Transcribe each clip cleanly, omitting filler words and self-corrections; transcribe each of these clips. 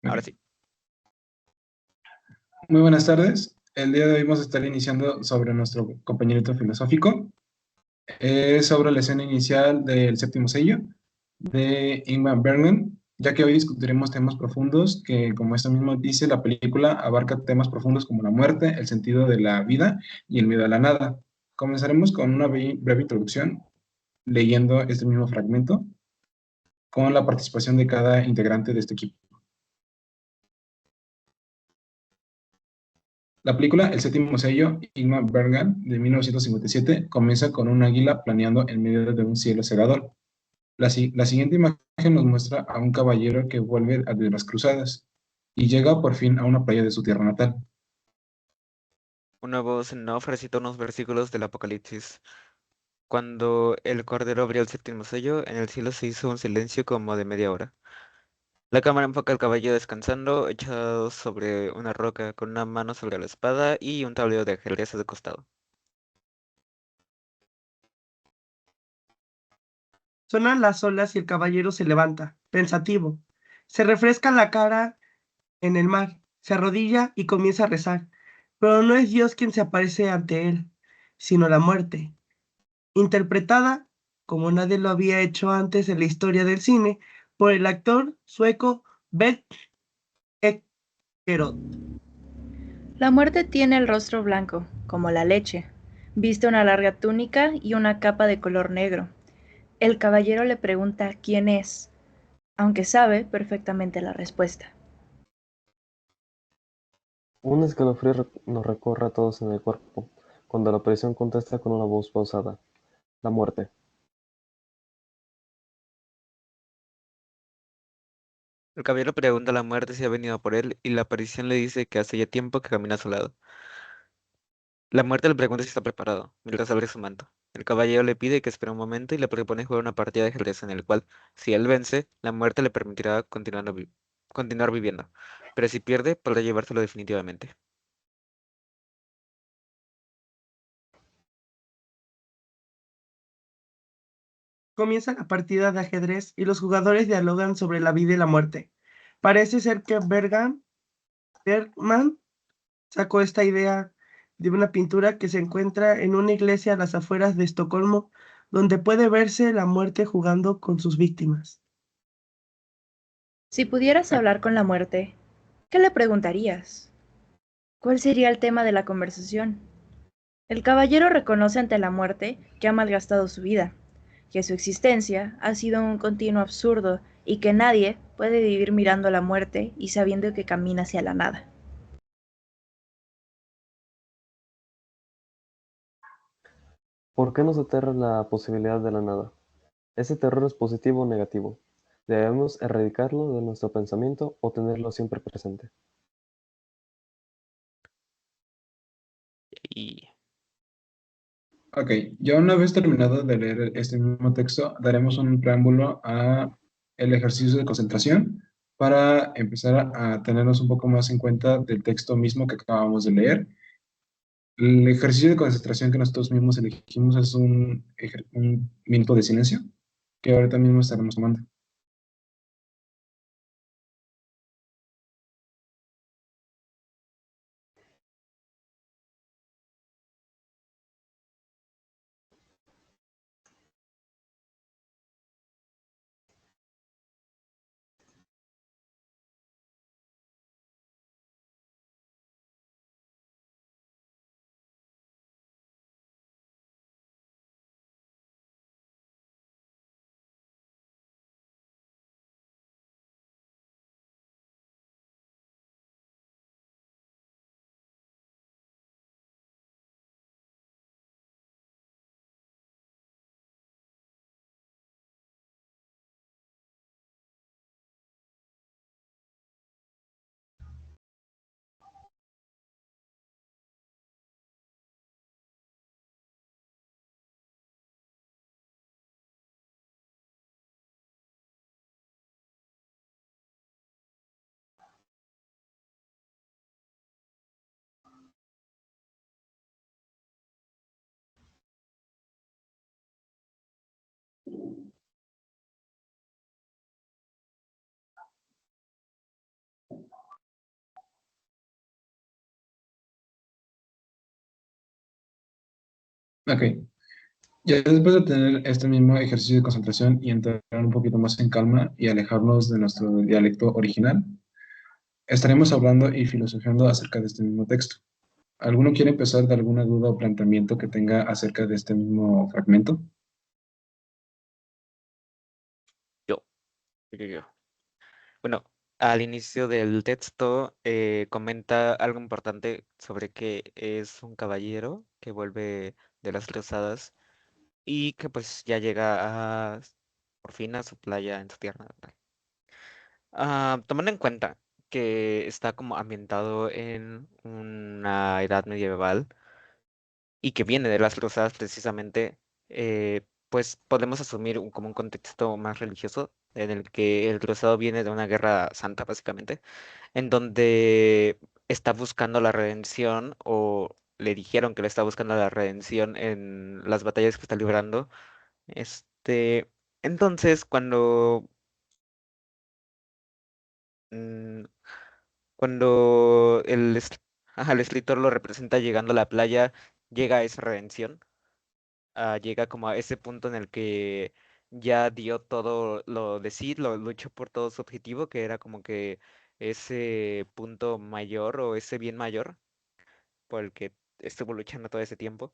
Ahora Ok. sí. Muy buenas tardes. El día de hoy vamos a estar iniciando sobre nuestro compañerito filosófico. Es sobre la escena inicial del séptimo sello de Ingmar Bergman, ya que hoy discutiremos temas profundos que, como esto mismo dice, la película abarca temas profundos como la muerte, el sentido de la vida y el miedo a la nada. Comenzaremos con una breve introducción leyendo este mismo fragmento con la participación de cada integrante de este equipo. La película El séptimo sello, Ingmar Bergman, de 1957, comienza con un águila planeando en medio de un cielo cegador. La siguiente imagen nos muestra a un caballero que vuelve de las cruzadas y llega por fin a una playa de su tierra natal. Una voz en off recita unos versículos del Apocalipsis. Cuando el Cordero abrió el séptimo sello, en el cielo se hizo un silencio como de media hora. La cámara enfoca al caballo descansando, echado sobre una roca, con una mano sobre la espada y un tablero de ajedrez de costado. Sonan las olas y el caballero se levanta, pensativo. Se refresca la cara en el mar, se arrodilla y comienza a rezar. Pero no es Dios quien se aparece ante él, sino la muerte, interpretada, como nadie lo había hecho antes en la historia del cine, por el actor sueco Bengt Ekerot. La muerte tiene el rostro blanco, como la leche. Viste una larga túnica y una capa de color negro. El caballero le pregunta quién es, aunque sabe perfectamente la respuesta. Un escalofrío nos recorre a todos en el cuerpo, cuando la presión contesta con una voz pausada: la muerte. El caballero pregunta a la muerte si ha venido por él y la aparición le dice que hace ya tiempo que camina a su lado. La muerte le pregunta si está preparado, mientras abre su manto. El caballero le pide que espere un momento y le propone jugar una partida de ajedrez en el cual, si él vence, la muerte le permitirá continuar viviendo, pero si pierde, podrá llevárselo definitivamente. Comienza la partida de ajedrez y los jugadores dialogan sobre la vida y la muerte. Parece ser que Bergman sacó esta idea de una pintura que se encuentra en una iglesia a las afueras de Estocolmo, donde puede verse la muerte jugando con sus víctimas. Si pudieras hablar con la muerte, ¿qué le preguntarías? ¿Cuál sería el tema de la conversación? El caballero reconoce ante la muerte que ha malgastado su vida, que su existencia ha sido un continuo absurdo y que nadie puede vivir mirando a la muerte y sabiendo que camina hacia la nada. ¿Por qué nos aterra la posibilidad de la nada? ¿Ese terror es positivo o negativo? ¿Debemos erradicarlo de nuestro pensamiento o tenerlo siempre presente? Y Ok, ya una vez terminado de leer este mismo texto, daremos un preámbulo a el ejercicio de concentración para empezar a tenernos un poco más en cuenta del texto mismo que acabamos de leer. El ejercicio de concentración que nosotros mismos elegimos es un minuto de silencio que ahorita mismo estaremos tomando. Ok. Ya después de tener este mismo ejercicio de concentración y entrar un poquito más en calma y alejarnos de nuestro dialecto original, estaremos hablando y filosofiando acerca de este mismo texto. ¿Alguno quiere empezar de alguna duda o planteamiento que tenga acerca de este mismo fragmento? Yo, yo. Bueno, al inicio del texto comenta algo importante sobre que es un caballero que vuelve de las cruzadas y que pues ya llega por fin a su playa en su tierra natal. Tomando en cuenta que está como ambientado en una edad medieval y que viene de las cruzadas precisamente, pues podemos asumir como un contexto más religioso en el que el cruzado viene de una guerra santa básicamente, en donde está buscando la redención o le dijeron que le está buscando la redención en las batallas que está librando. Este, entonces, mm, cuando el escritor lo representa llegando a la playa, llega a esa redención, llega como a ese punto en el que ya dio todo lo de sí, lo luchó por todo su objetivo, que era como que ese punto mayor o ese bien mayor por el que estuvo luchando todo ese tiempo.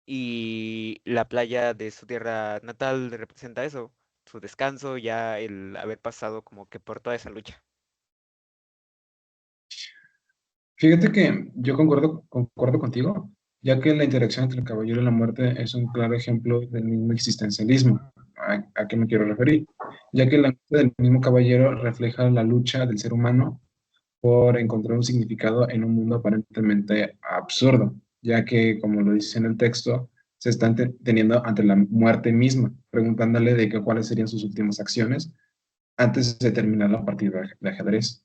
Y la playa de su tierra natal representa eso, su descanso, ya el haber pasado como que por toda esa lucha. Fíjate que yo concuerdo contigo, ya que la interacción entre el caballero y la muerte es un claro ejemplo del mismo existencialismo. ¿A qué me quiero referir? Ya que la muerte del mismo caballero refleja la lucha del ser humano por encontrar un significado en un mundo aparentemente absurdo, ya que, como lo dice en el texto, se están teniendo ante la muerte misma, preguntándole de cuáles serían sus últimas acciones antes de terminar la partida de ajedrez.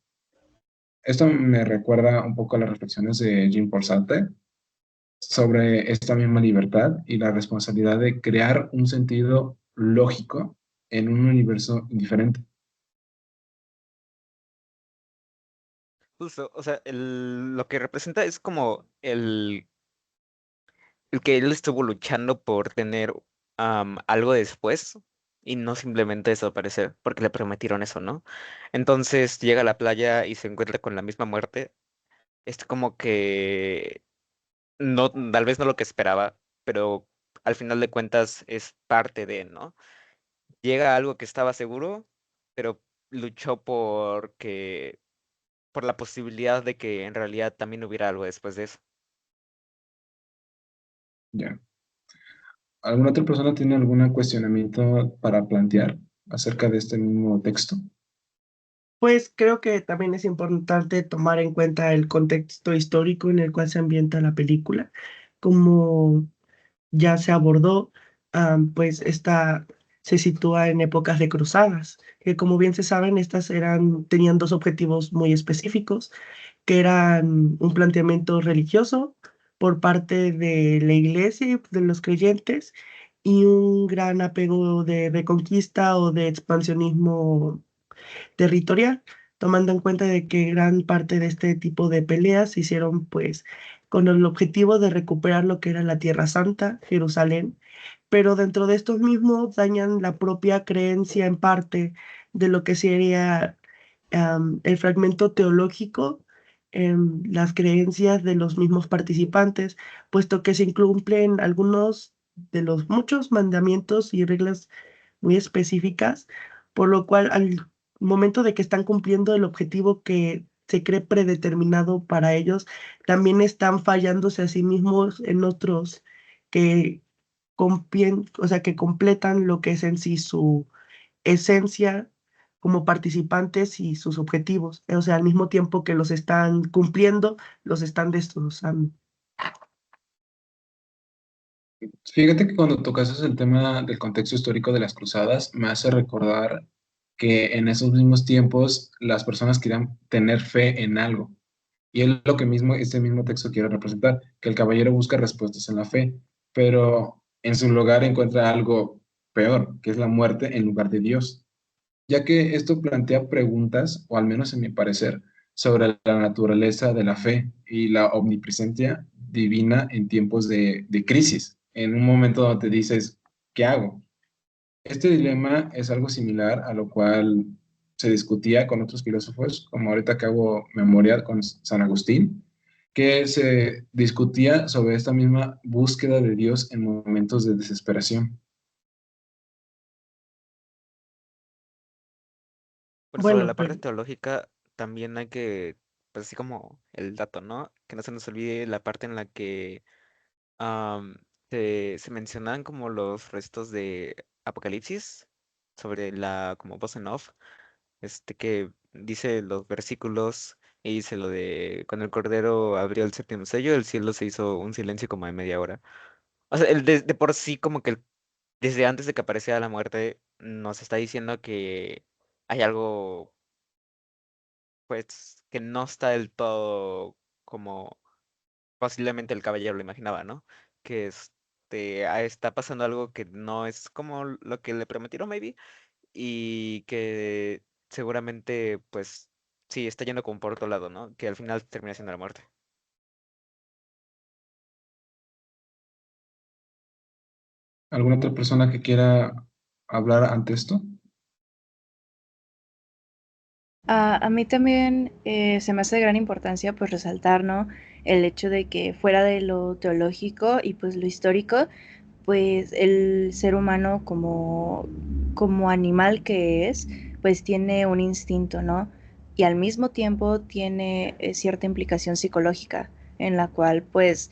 Esto me recuerda un poco a las reflexiones de Jean-Paul Sartre sobre esta misma libertad y la responsabilidad de crear un sentido lógico en un universo indiferente. Justo, o sea, lo que representa es como el que él estuvo luchando por tener algo después y no simplemente desaparecer, porque le prometieron eso, ¿no? Entonces llega a la playa y se encuentra con la misma muerte. Es como que no, tal vez no lo que esperaba, pero al final de cuentas es parte de, ¿no? Llega a algo que estaba seguro, pero luchó por la posibilidad de que en realidad también hubiera algo después de eso. ¿Ya? ¿Alguna otra persona tiene algún cuestionamiento para plantear acerca de este mismo texto? Pues creo que también es importante tomar en cuenta el contexto histórico en el cual se ambienta la película, como ya se abordó, pues esta se sitúa en épocas de cruzadas, que como bien se saben, tenían dos objetivos muy específicos, que eran un planteamiento religioso por parte de la iglesia y de los creyentes, y un gran apego de reconquista o de expansionismo territorial, tomando en cuenta de que gran parte de este tipo de peleas se hicieron pues con el objetivo de recuperar lo que era la Tierra Santa, Jerusalén, pero dentro de estos mismos dañan la propia creencia en parte de lo que sería el fragmento teológico, las creencias de los mismos participantes, puesto que se incumplen algunos de los muchos mandamientos y reglas muy específicas, por lo cual al momento de que están cumpliendo el objetivo que se cree predeterminado para ellos, también están fallándose a sí mismos en otros que, o sea, que completan lo que es en sí su esencia como participantes y sus objetivos. O sea, al mismo tiempo que los están cumpliendo, los están destrozando. Fíjate que cuando tocas el tema del contexto histórico de las cruzadas, me hace recordar que en esos mismos tiempos las personas querían tener fe en algo. Y es lo que este mismo texto quiere representar, que el caballero busca respuestas en la fe, pero en su lugar encuentra algo peor, que es la muerte en lugar de Dios, ya que esto plantea preguntas, o al menos en mi parecer, sobre la naturaleza de la fe y la omnipresencia divina en tiempos de crisis. en un momento donde te dices, ¿qué hago? Este dilema es algo similar a lo cual se discutía con otros filósofos, como ahorita que hago memoria con San Agustín, que se discutía sobre esta misma búsqueda de Dios en momentos de desesperación. Bueno, sobre Bueno, la parte pero teológica también hay que, pues así como el dato, ¿no? Que no se nos olvide la parte en la que am, se mencionan como los restos de Apocalipsis sobre la como voz en off, que dice los versículos y dice lo de cuando el Cordero abrió el séptimo sello, el cielo se hizo un silencio como de media hora. O sea, el de por sí como que desde antes de que apareciera la muerte nos está diciendo que hay algo pues que no está del todo como posiblemente el caballero lo imaginaba, ¿no? Que está pasando algo que no es como lo que le prometieron, maybe, y que seguramente, pues, sí, está yendo como por otro lado, ¿no? Que al final termina siendo la muerte. ¿Alguna otra persona que quiera hablar ante esto? A mí también se me hace de gran importancia pues resaltar, ¿no? El hecho de que fuera de lo teológico y pues lo histórico, pues el ser humano como animal que es, pues tiene un instinto, ¿no? Y al mismo tiempo tiene cierta implicación psicológica en la cual pues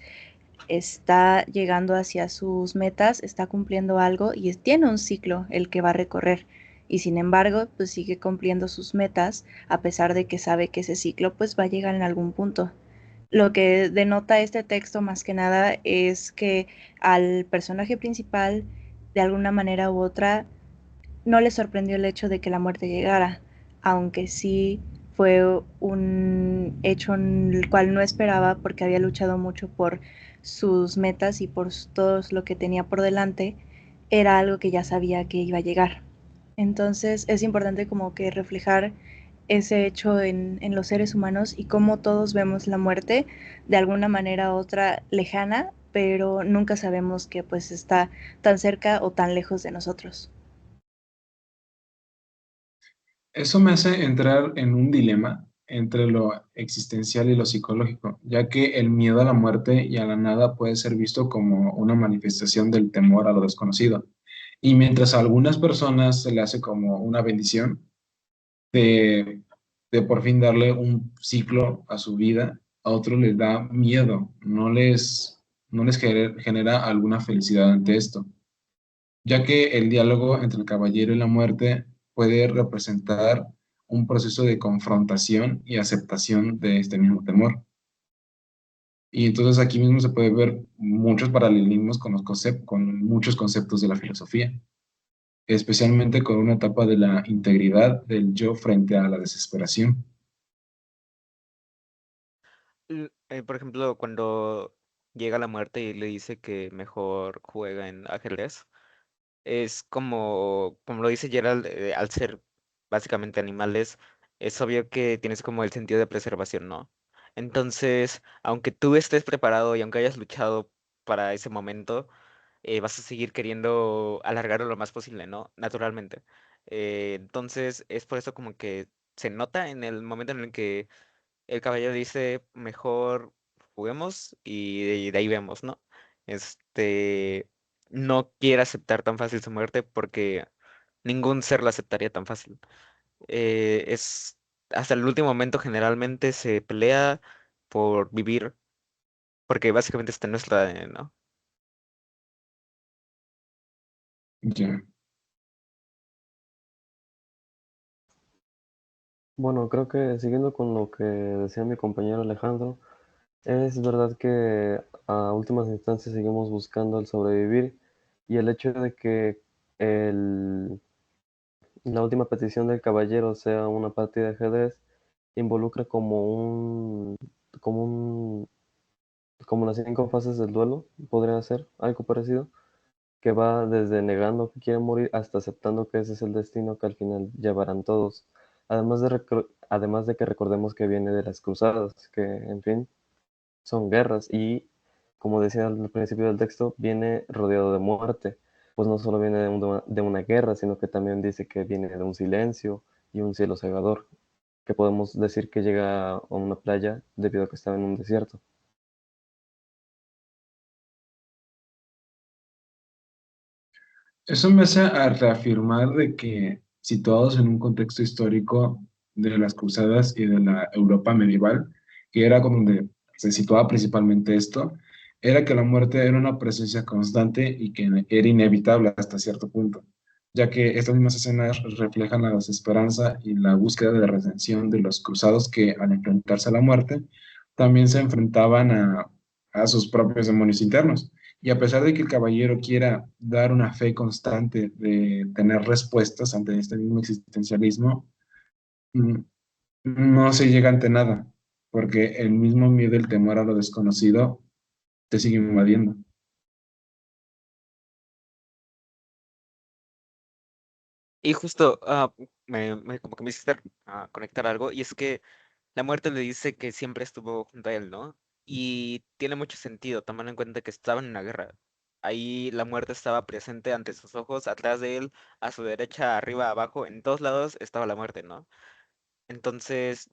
está llegando hacia sus metas, está cumpliendo algo y tiene un ciclo el que va a recorrer. Y sin embargo, pues sigue cumpliendo sus metas a pesar de que sabe que ese ciclo pues va a llegar en algún punto. Lo que denota este texto más que nada es que al personaje principal, de alguna manera u otra, no le sorprendió el hecho de que la muerte llegara, aunque sí fue un hecho en el cual no esperaba porque había luchado mucho por sus metas y por todo lo que tenía por delante, era algo que ya sabía que iba a llegar. Entonces es importante como que reflejar ese hecho en los seres humanos y cómo todos vemos la muerte de alguna manera u otra lejana, pero nunca sabemos que pues está tan cerca o tan lejos de nosotros. Eso me hace entrar en un dilema entre lo existencial y lo psicológico, ya que el miedo a la muerte y a la nada puede ser visto como una manifestación del temor a lo desconocido. Y mientras a algunas personas se le hace como una bendición de, de por fin darle un ciclo a su vida, a otros les da miedo, no les genera alguna felicidad ante esto, ya que el diálogo entre el caballero y la muerte puede representar un proceso de confrontación y aceptación de este mismo temor. Y entonces aquí mismo se puede ver muchos paralelismos con con muchos conceptos de la filosofía, especialmente con una etapa de la integridad del yo frente a la desesperación. Por ejemplo, cuando llega la muerte y le dice que mejor juega en ajedrez, es como lo dice Gerald, al ser básicamente animales, es obvio que tienes como el sentido de preservación, ¿no? Entonces, aunque tú estés preparado y aunque hayas luchado para ese momento, vas a seguir queriendo alargarlo lo más posible, ¿no? Naturalmente. Entonces, es por eso como que se nota en el momento en el que el caballero dice, mejor juguemos y de ahí vemos, ¿no? No quiere aceptar tan fácil su muerte porque ningún ser la aceptaría tan fácil. Es hasta el último momento generalmente se pelea por vivir, porque básicamente está en nuestra ADN, ¿no? Ya. Bueno, creo que siguiendo con lo que decía mi compañero Alejandro, es verdad que a últimas instancias seguimos buscando el sobrevivir y el hecho de que el- la última petición del caballero sea una partida de ajedrez involucra como un, como las 5 fases del duelo, podría ser algo parecido, que va desde negando que quiere morir hasta aceptando que ese es el destino que al final llevarán todos. Además de que recordemos que viene de las cruzadas, que en fin son guerras y como decía al principio del texto, viene rodeado de muerte, pues no solo viene de una guerra, sino que también dice que viene de un silencio y un cielo cegador, que podemos decir que llega a una playa debido a que estaba en un desierto. Eso me hace a reafirmar de que, situados en un contexto histórico de las cruzadas y de la Europa medieval, que era donde se situaba principalmente esto, era que la muerte era una presencia constante y que era inevitable hasta cierto punto, ya que estas mismas escenas reflejan la desesperanza y la búsqueda de redención de los cruzados que, al enfrentarse a la muerte, también se enfrentaban a sus propios demonios internos. Y a pesar de que el caballero quiera dar una fe constante de tener respuestas ante este mismo existencialismo, mm, no se llega ante nada, porque el mismo miedo y el temor a lo desconocido te sigue invadiendo. Y justo, como que me hiciste conectar algo, y es que la muerte le dice que siempre estuvo junto a él, ¿no? Y tiene mucho sentido, tomando en cuenta que estaban en una guerra. Ahí la muerte estaba presente ante sus ojos, atrás de él, a su derecha, arriba, abajo, en todos lados estaba la muerte, ¿no? Entonces,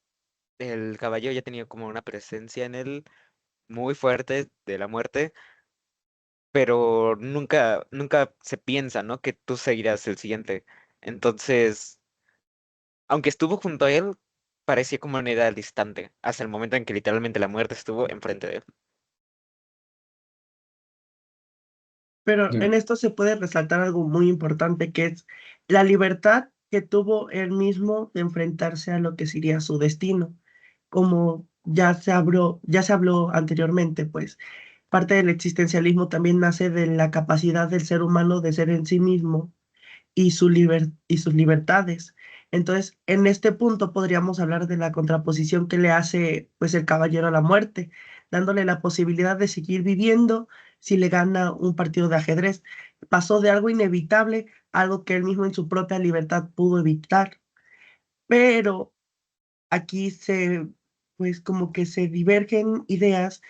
el caballero ya tenía como una presencia en él muy fuerte de la muerte, pero nunca se piensa, ¿no? Que tú seguirás el siguiente. Entonces, aunque estuvo junto a él, parecía como una edad distante, hasta el momento en que literalmente la muerte estuvo enfrente de él. Pero Ya. en esto se puede resaltar algo muy importante, que es la libertad que tuvo él mismo de enfrentarse a lo que sería su destino. Como ya se habló anteriormente, pues parte del existencialismo también nace de la capacidad del ser humano de ser en sí mismo y, y sus libertades. Entonces, en este punto podríamos hablar de la contraposición que le hace pues el caballero a la muerte, dándole la posibilidad de seguir viviendo si le gana un partido de ajedrez. Pasó de algo inevitable a algo que él mismo en su propia libertad pudo evitar. Pero aquí pues como que se divergen ideas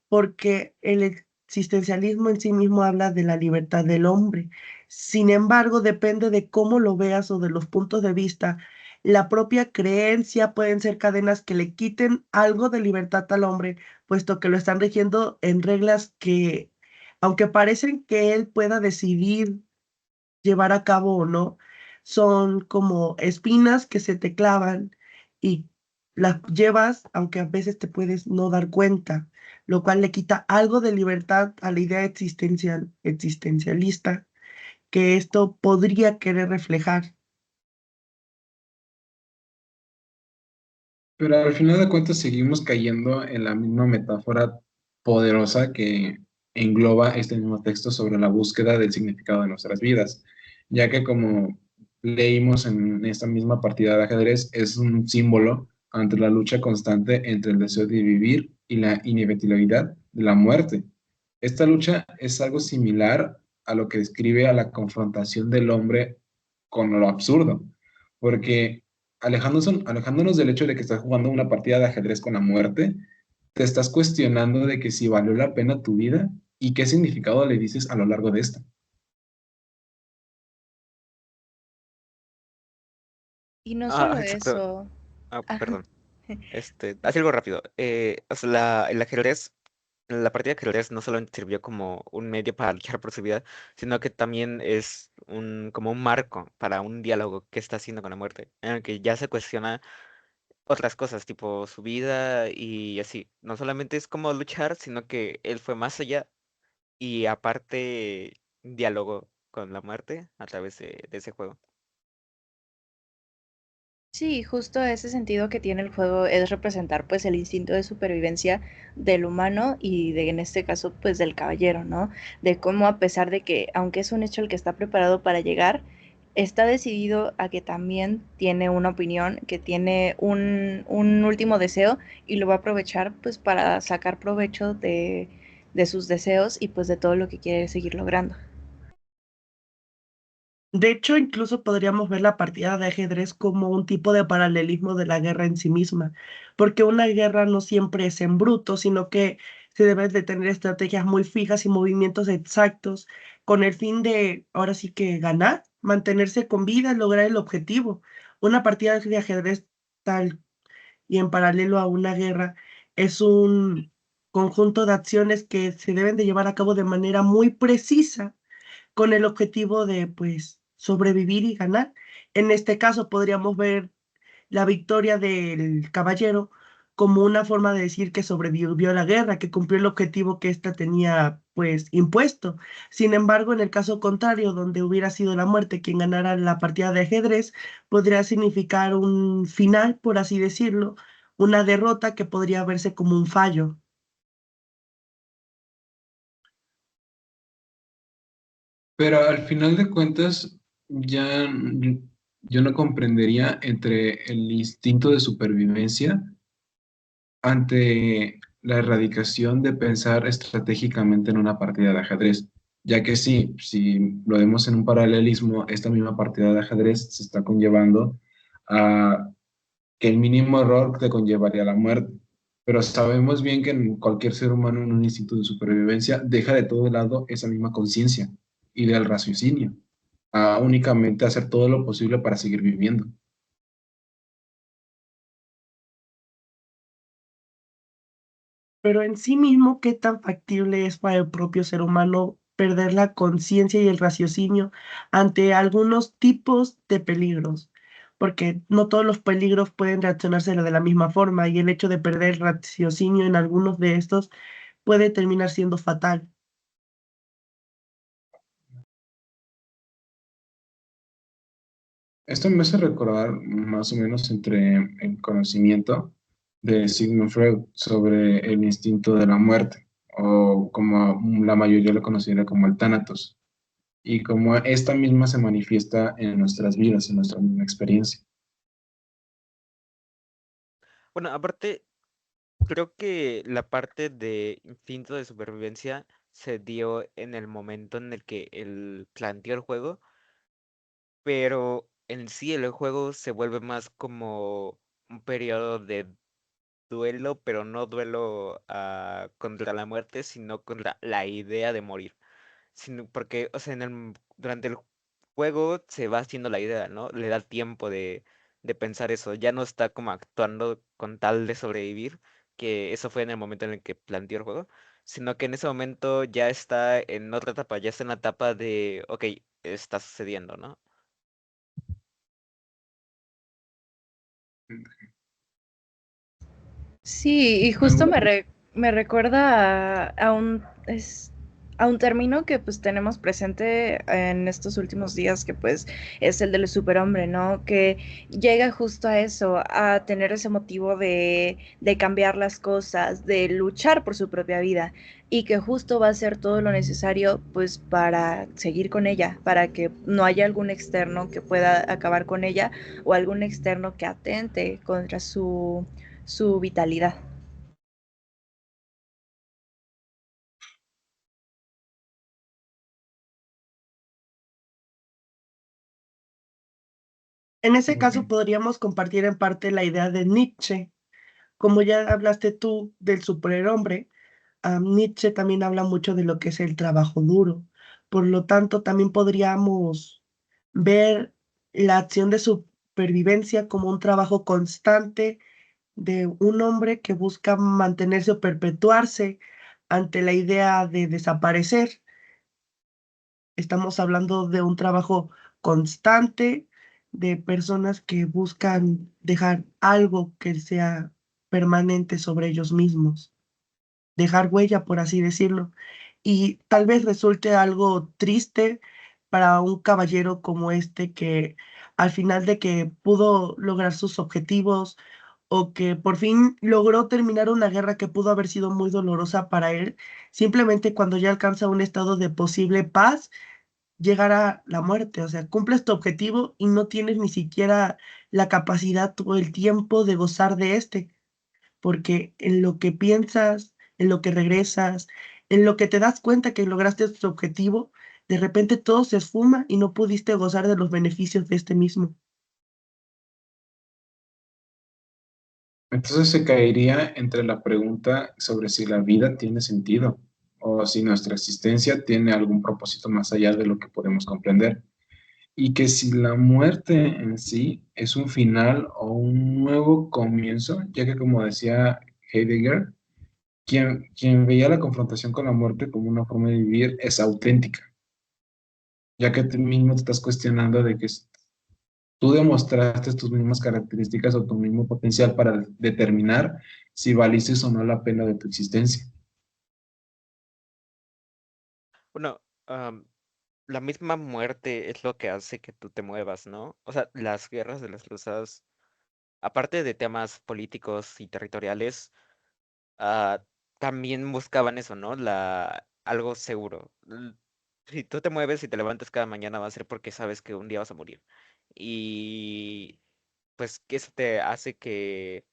porque el existencialismo en sí mismo habla de la libertad del hombre. Sin embargo, depende de cómo lo veas o de los puntos de vista. La propia creencia pueden ser cadenas que le quiten algo de libertad al hombre, puesto que lo están rigiendo en reglas que, aunque parecen que él pueda decidir llevar a cabo o no, son como espinas que se te clavan y las llevas, aunque a veces te puedes no dar cuenta, lo cual le quita algo de libertad a la idea existencialista que esto podría querer reflejar. Pero al final de cuentas seguimos cayendo en la misma metáfora poderosa que engloba este mismo texto sobre la búsqueda del significado de nuestras vidas, ya que como leímos en esta misma partida de ajedrez, es un símbolo ante la lucha constante entre el deseo de vivir y la inevitabilidad de la muerte. Esta lucha es algo similar a lo que describe a la confrontación del hombre con lo absurdo, porque alejándonos del hecho de que estás jugando una partida de ajedrez con la muerte, te estás cuestionando de que si valió la pena tu vida y qué significado le dices a lo largo de esta. Y no solo Exacto. eso. Ajá. Perdón. Así algo rápido. O sea, el ajedrez, la partida de ajedrez no solo sirvió como un medio para luchar por su vida, sino que también es como un marco para un diálogo que está haciendo con la muerte, en el que ya se cuestiona otras cosas, tipo su vida y así. No solamente es como luchar, sino que él fue más allá y aparte dialogó con la muerte a través de ese juego. Sí, justo ese sentido que tiene el juego es representar pues el instinto de supervivencia del humano y de en este caso pues del caballero, ¿no? De cómo a pesar de que aunque es un hecho el que está preparado para llegar, está decidido a que también tiene una opinión, que tiene un último deseo y lo va a aprovechar pues para sacar provecho de sus deseos y pues de todo lo que quiere seguir logrando. De hecho, incluso podríamos ver la partida de ajedrez como un tipo de paralelismo de la guerra en sí misma, porque una guerra no siempre es en bruto, sino que se deben de tener estrategias muy fijas y movimientos exactos con el fin de, ahora sí que ganar, mantenerse con vida, lograr el objetivo. Una partida de ajedrez tal y en paralelo a una guerra es un conjunto de acciones que se deben de llevar a cabo de manera muy precisa con el objetivo de, pues, sobrevivir y ganar. En este caso podríamos ver la victoria del caballero como una forma de decir que sobrevivió a la guerra, que cumplió el objetivo que ésta tenía, pues, impuesto. Sin embargo, en el caso contrario, donde hubiera sido la muerte quien ganara la partida de ajedrez, podría significar un final, por así decirlo, una derrota que podría verse como un fallo. Pero al final de cuentas, yo no comprendería entre el instinto de supervivencia ante la erradicación de pensar estratégicamente en una partida de ajedrez, ya que sí, si lo vemos en un paralelismo, esta misma partida de ajedrez se está conllevando a que el mínimo error te conllevaría a la muerte. Pero sabemos bien que en cualquier ser humano en un instinto de supervivencia deja de todo lado esa misma conciencia y del raciocinio, a únicamente hacer todo lo posible para seguir viviendo. Pero en sí mismo, ¿qué tan factible es para el propio ser humano perder la conciencia y el raciocinio ante algunos tipos de peligros? Porque no todos los peligros pueden reaccionarse de la misma forma y el hecho de perder el raciocinio en algunos de estos puede terminar siendo fatal. Esto me hace recordar más o menos entre el conocimiento de Sigmund Freud sobre el instinto de la muerte, o como la mayoría lo considera como el Thanatos, y cómo esta misma se manifiesta en nuestras vidas, en nuestra misma experiencia. Bueno, aparte, creo que la parte de instinto de supervivencia se dio en el momento en el que él planteó el juego, pero en sí el juego se vuelve más como un periodo de duelo, pero no duelo contra la muerte, sino contra la idea de morir. Porque, o sea, durante el juego se va haciendo la idea, ¿no? Le da tiempo de pensar eso. Ya no está como actuando con tal de sobrevivir, que eso fue en el momento en el que planteó el juego, sino que en ese momento ya está en otra etapa, ya está en la etapa de, ok, está sucediendo, ¿no? Sí, y justo me recuerda a un término que pues tenemos presente en estos últimos días, que pues es el del superhombre, ¿no? Que llega justo a eso, a tener ese motivo de cambiar las cosas, de luchar por su propia vida, y que justo va a hacer todo lo necesario pues para seguir con ella, para que no haya algún externo que pueda acabar con ella o algún externo que atente contra su vitalidad. En ese caso Ok. podríamos compartir en parte la idea de Nietzsche. Como ya hablaste tú del superhombre, Nietzsche también habla mucho de lo que es el trabajo duro. Por lo tanto, también podríamos ver la acción de supervivencia como un trabajo constante de un hombre que busca mantenerse o perpetuarse ante la idea de desaparecer. Estamos hablando de un trabajo constante de personas que buscan dejar algo que sea permanente sobre ellos mismos, dejar huella, por así decirlo. Y tal vez resulte algo triste para un caballero como este que al final de que pudo lograr sus objetivos o que por fin logró terminar una guerra que pudo haber sido muy dolorosa para él, simplemente cuando ya alcanza un estado de posible paz, llegará la muerte. O sea, cumples tu objetivo y no tienes ni siquiera la capacidad o el tiempo de gozar de este porque en lo que piensas, en lo que regresas, en lo que te das cuenta que lograste tu objetivo, de repente todo se esfuma y no pudiste gozar de los beneficios de este mismo. Entonces se caería entre la pregunta sobre si la vida tiene sentido o si nuestra existencia tiene algún propósito más allá de lo que podemos comprender. Y que si la muerte en sí es un final o un nuevo comienzo, ya que como decía Heidegger, quien veía la confrontación con la muerte como una forma de vivir es auténtica, ya que tú mismo te estás cuestionando de que tú demostraste tus mismas características o tu mismo potencial para determinar si valices o no la pena de tu existencia. Bueno, la misma muerte es lo que hace que tú te muevas, ¿no? O sea, las guerras de las cruzadas, aparte de temas políticos y territoriales, ah, también buscaban eso, ¿no? Algo seguro. Si tú te mueves y te levantas cada mañana va a ser porque sabes que un día vas a morir. Y pues que eso te hace que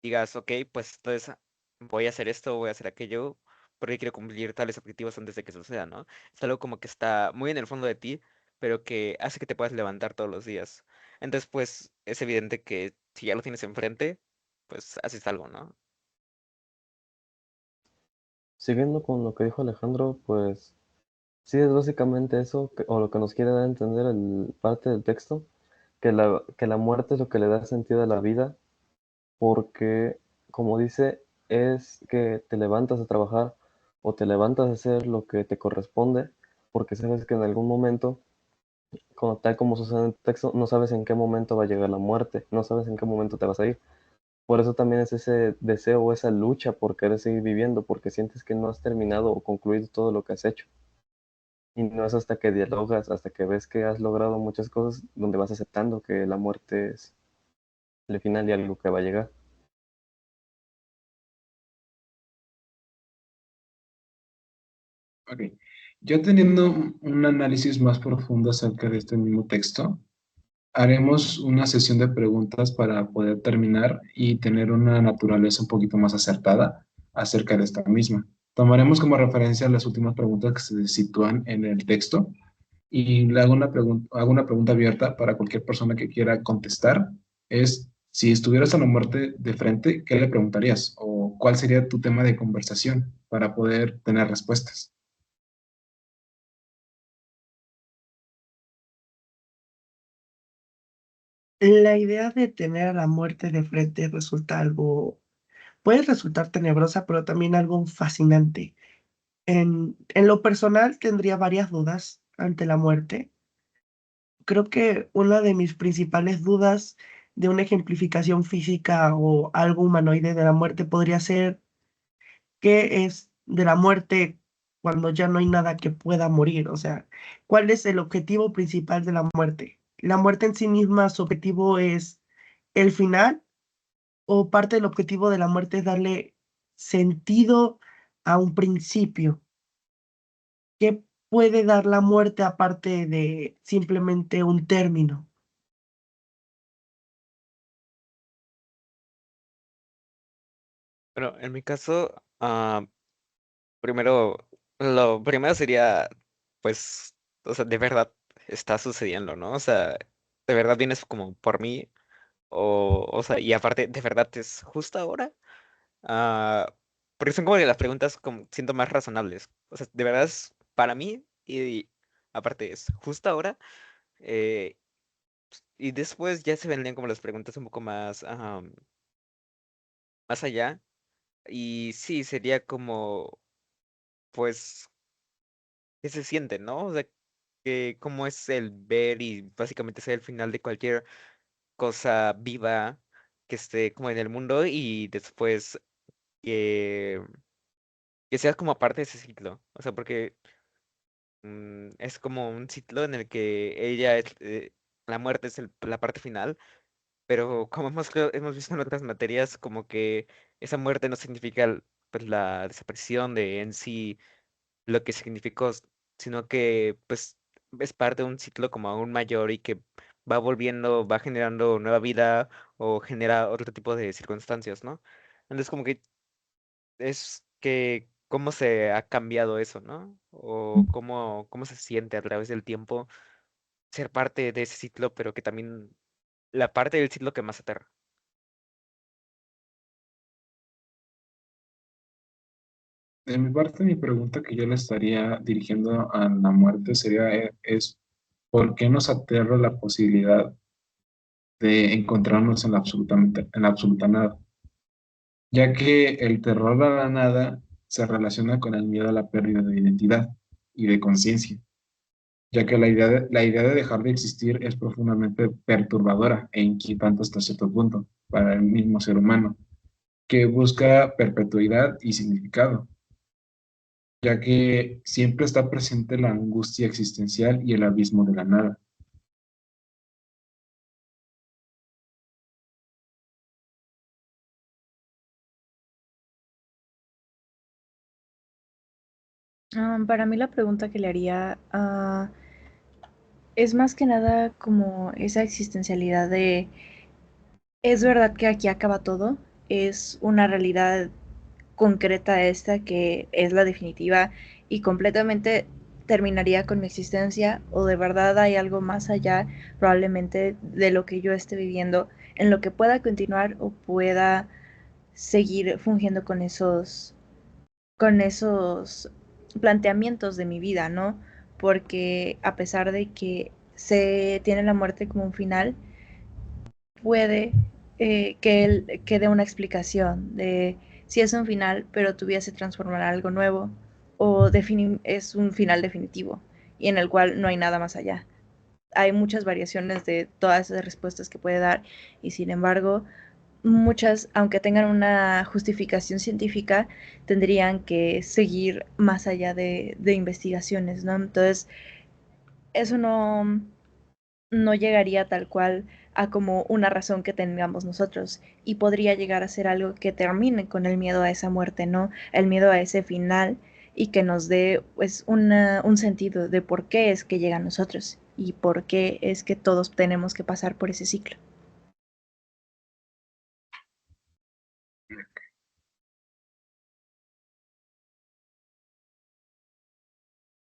digas, ok, pues entonces voy a hacer esto, voy a hacer aquello, porque quiero cumplir tales objetivos antes de que suceda, ¿no? Es algo como que está muy en el fondo de ti, pero que hace que te puedas levantar todos los días. Entonces, pues es evidente que si ya lo tienes enfrente, pues haces algo, ¿no? Siguiendo con lo que dijo Alejandro, pues sí es básicamente eso, o lo que nos quiere dar a entender parte del texto, que la muerte es lo que le da sentido a la vida, porque, como dice, es que te levantas a trabajar o te levantas a hacer lo que te corresponde, porque sabes que en algún momento, tal como sucede en el texto, no sabes en qué momento va a llegar la muerte, no sabes en qué momento te vas a ir. Por eso también es ese deseo o esa lucha por querer seguir viviendo, porque sientes que no has terminado o concluido todo lo que has hecho. Y no es hasta que dialogas, hasta que ves que has logrado muchas cosas, donde vas aceptando que la muerte es el final y algo que va a llegar. Ok. Ya teniendo un análisis más profundo acerca de este mismo texto, haremos una sesión de preguntas para poder terminar y tener una naturaleza un poquito más acertada acerca de esta misma. Tomaremos como referencia las últimas preguntas que se sitúan en el texto y le hago una pregunta abierta para cualquier persona que quiera contestar. Es, si estuvieras a la muerte de frente, ¿qué le preguntarías? ¿O cuál sería tu tema de conversación para poder tener respuestas? La idea de tener a la muerte de frente puede resultar tenebrosa, pero también algo fascinante. En lo personal tendría varias dudas ante la muerte. Creo que una de mis principales dudas de una ejemplificación física o algo humanoide de la muerte podría ser qué es de la muerte cuando ya no hay nada que pueda morir. O sea, ¿cuál es el objetivo principal de la muerte? ¿La muerte en sí misma, su objetivo es el final o parte del objetivo de la muerte es darle sentido a un principio? ¿Qué puede dar la muerte aparte de simplemente un término? Bueno, en mi caso, primero, lo primero sería, pues, o sea, de verdad está sucediendo, ¿no? O sea, de verdad vienes como por mí, o sea, y aparte, ¿de verdad es justo ahora? Ah, porque son como que las preguntas como siento más razonables. O sea, de verdad es para mí y aparte es justo ahora. eh, y después ya se vendrían como las preguntas un poco más, más allá. Y sí, sería como, pues, ¿qué se siente, no? O sea, que cómo es el ver y básicamente ser el final de cualquier cosa viva que esté como en el mundo y después que, que seas como parte de ese ciclo. O sea, porque es como un ciclo en el que la muerte es la parte final, pero como hemos visto en otras materias, como que esa muerte no significa pues, la desaparición de en sí lo que significó, sino que pues es parte de un ciclo como aún mayor y que va volviendo, va generando nueva vida o genera otro tipo de circunstancias, ¿no? Entonces como que es que cómo se ha cambiado eso, ¿no? O cómo se siente a través del tiempo ser parte de ese ciclo, pero que también la parte del ciclo que más aterra. De mi parte, mi pregunta que yo le estaría dirigiendo a la muerte sería, es, ¿por qué nos aterra la posibilidad de encontrarnos en la absoluta nada? Ya que el terror a la nada se relaciona con el miedo a la pérdida de identidad y de conciencia, ya que la idea de dejar de existir es profundamente perturbadora e inquietante hasta cierto punto para el mismo ser humano, que busca perpetuidad y significado, ya que siempre está presente la angustia existencial y el abismo de la nada. Para mí la pregunta que le haría es más que nada como esa existencialidad de, ¿es verdad que aquí acaba todo? ¿Es una realidad concreta esta que es la definitiva y completamente terminaría con mi existencia? ¿O de verdad hay algo más allá, probablemente de lo que yo esté viviendo, en lo que pueda continuar o pueda seguir fungiendo con esos planteamientos de mi vida, ¿no? Porque a pesar de que se tiene la muerte como un final, puede que él quede una explicación de si es un final, pero tu vida se transformará en algo nuevo, o es un final definitivo y en el cual no hay nada más allá. Hay muchas variaciones de todas esas respuestas que puede dar y sin embargo muchas, aunque tengan una justificación científica, tendrían que seguir más allá de investigaciones, ¿no? Entonces, eso no llegaría tal cual a como una razón que tengamos nosotros y podría llegar a ser algo que termine con el miedo a esa muerte, ¿no? El miedo a ese final y que nos dé pues un sentido de por qué es que llega a nosotros y por qué es que todos tenemos que pasar por ese ciclo.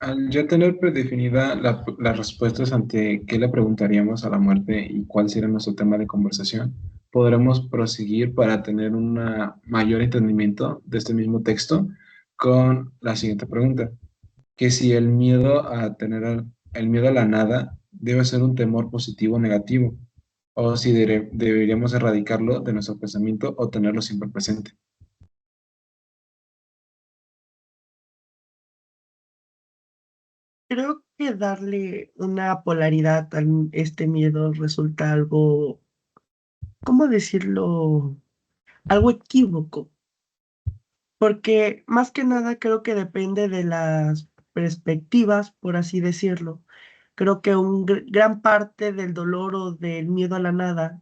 Al ya tener predefinida las respuestas ante qué le preguntaríamos a la muerte y cuál sería nuestro tema de conversación, podremos proseguir para tener un mayor entendimiento de este mismo texto con la siguiente pregunta, que si el miedo a el miedo a la nada debe ser un temor positivo o negativo, o si deberíamos erradicarlo de nuestro pensamiento o tenerlo siempre presente. Creo que darle una polaridad a este miedo resulta algo, ¿cómo decirlo? Algo equívoco, porque más que nada creo que depende de las perspectivas, por así decirlo. Creo que gran parte del dolor o del miedo a la nada,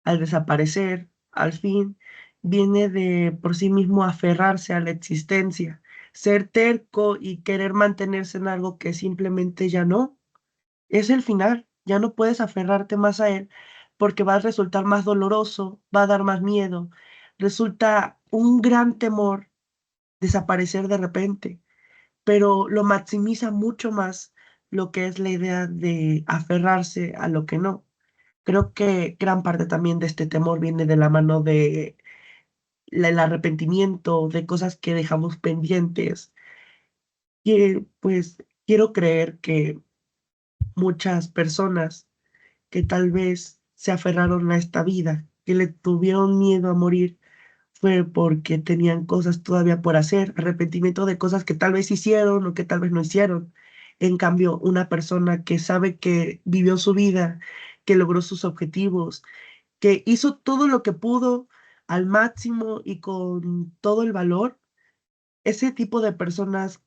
al desaparecer, al fin, viene de por sí mismo aferrarse a la existencia, ser terco y querer mantenerse en algo que simplemente ya no. Es el final, ya no puedes aferrarte más a él porque va a resultar más doloroso, va a dar más miedo. Resulta un gran temor desaparecer de repente, pero lo maximiza mucho más lo que es la idea de aferrarse a lo que no. Creo que gran parte también de este temor viene de la mano de el arrepentimiento, de cosas que dejamos pendientes. Y pues quiero creer que muchas personas que tal vez se aferraron a esta vida, que le tuvieron miedo a morir, fue porque tenían cosas todavía por hacer, arrepentimiento de cosas que tal vez hicieron o que tal vez no hicieron. En cambio, una persona que sabe que vivió su vida, que logró sus objetivos, que hizo todo lo que pudo al máximo y con todo el valor, ese tipo de personas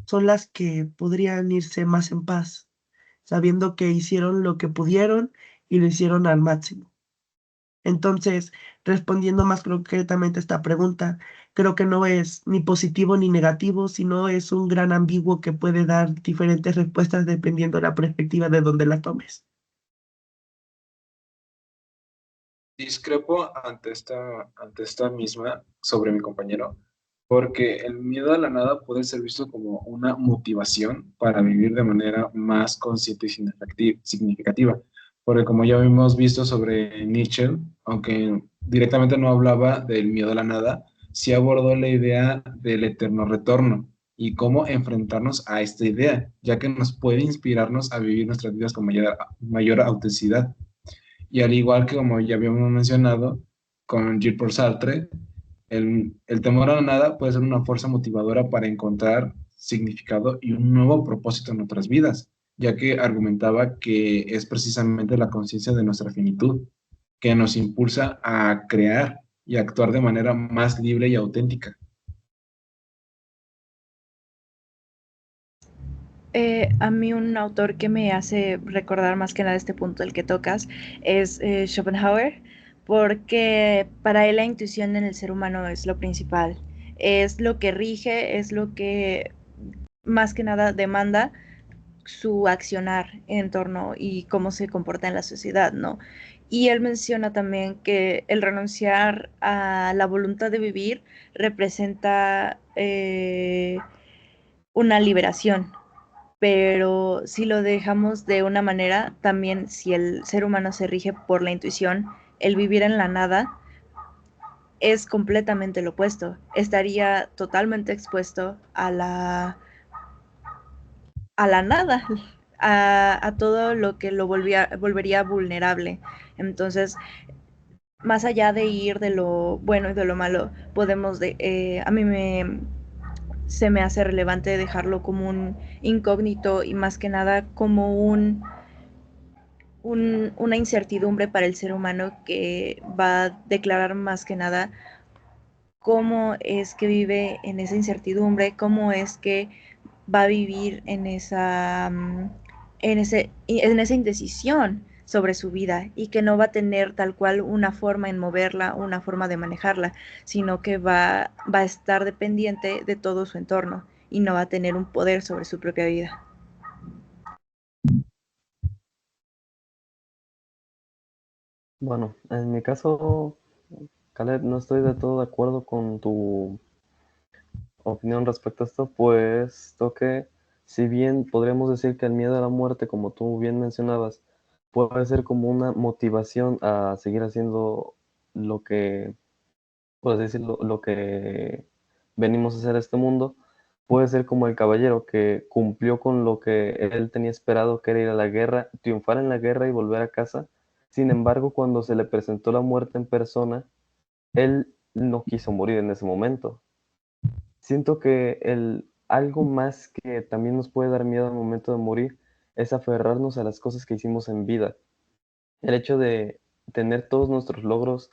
son las que podrían irse más en paz, sabiendo que hicieron lo que pudieron y lo hicieron al máximo. Entonces, respondiendo más concretamente a esta pregunta, creo que no es ni positivo ni negativo, sino es un gran ambiguo que puede dar diferentes respuestas dependiendo de la perspectiva de donde la tomes. Discrepo ante esta misma sobre mi compañero, porque el miedo a la nada puede ser visto como una motivación para vivir de manera más consciente y significativa. Porque como ya hemos visto sobre Nietzsche, aunque directamente no hablaba del miedo a la nada, sí abordó la idea del eterno retorno y cómo enfrentarnos a esta idea, ya que nos puede inspirarnos a vivir nuestras vidas con mayor autenticidad. Y al igual que como ya habíamos mencionado con Jean-Paul Sartre, el temor a la nada puede ser una fuerza motivadora para encontrar significado y un nuevo propósito en nuestras vidas, ya que argumentaba que es precisamente la conciencia de nuestra finitud que nos impulsa a crear y actuar de manera más libre y auténtica. A mí un autor que me hace recordar más que nada este punto del que tocas es Schopenhauer, porque para él la intuición en el ser humano es lo principal, es lo que rige, es lo que más que nada demanda su accionar en torno y cómo se comporta en la sociedad, ¿no? Y él menciona también que el renunciar a la voluntad de vivir representa una liberación, pero si lo dejamos de una manera, también si el ser humano se rige por la intuición, el vivir en la nada es completamente lo opuesto. Estaría totalmente expuesto a la nada, a todo lo que lo volvería vulnerable. Entonces, más allá de ir de lo bueno y de lo malo, a mí se me hace relevante dejarlo como un incógnito y más que nada como una incertidumbre para el ser humano que va a declarar más que nada cómo es que vive en esa incertidumbre, cómo es que va a vivir en esa indecisión sobre su vida y que no va a tener tal cual una forma en moverla, una forma de manejarla, sino que va a estar dependiente de todo su entorno y no va a tener un poder sobre su propia vida. Bueno, en mi caso, Caleb, no estoy de todo de acuerdo con tu opinión respecto a esto, puesto que si bien podríamos decir que el miedo a la muerte, como tú bien mencionabas, puede ser como una motivación a seguir haciendo lo que, puedes decirlo, lo que venimos a hacer a este mundo, puede ser como el caballero que cumplió con lo que él tenía esperado, que era ir a la guerra, triunfar en la guerra y volver a casa. Sin embargo, cuando se le presentó la muerte en persona, él no quiso morir en ese momento. Siento que algo más que también nos puede dar miedo al momento de morir es aferrarnos a las cosas que hicimos en vida. El hecho de tener todos nuestros logros,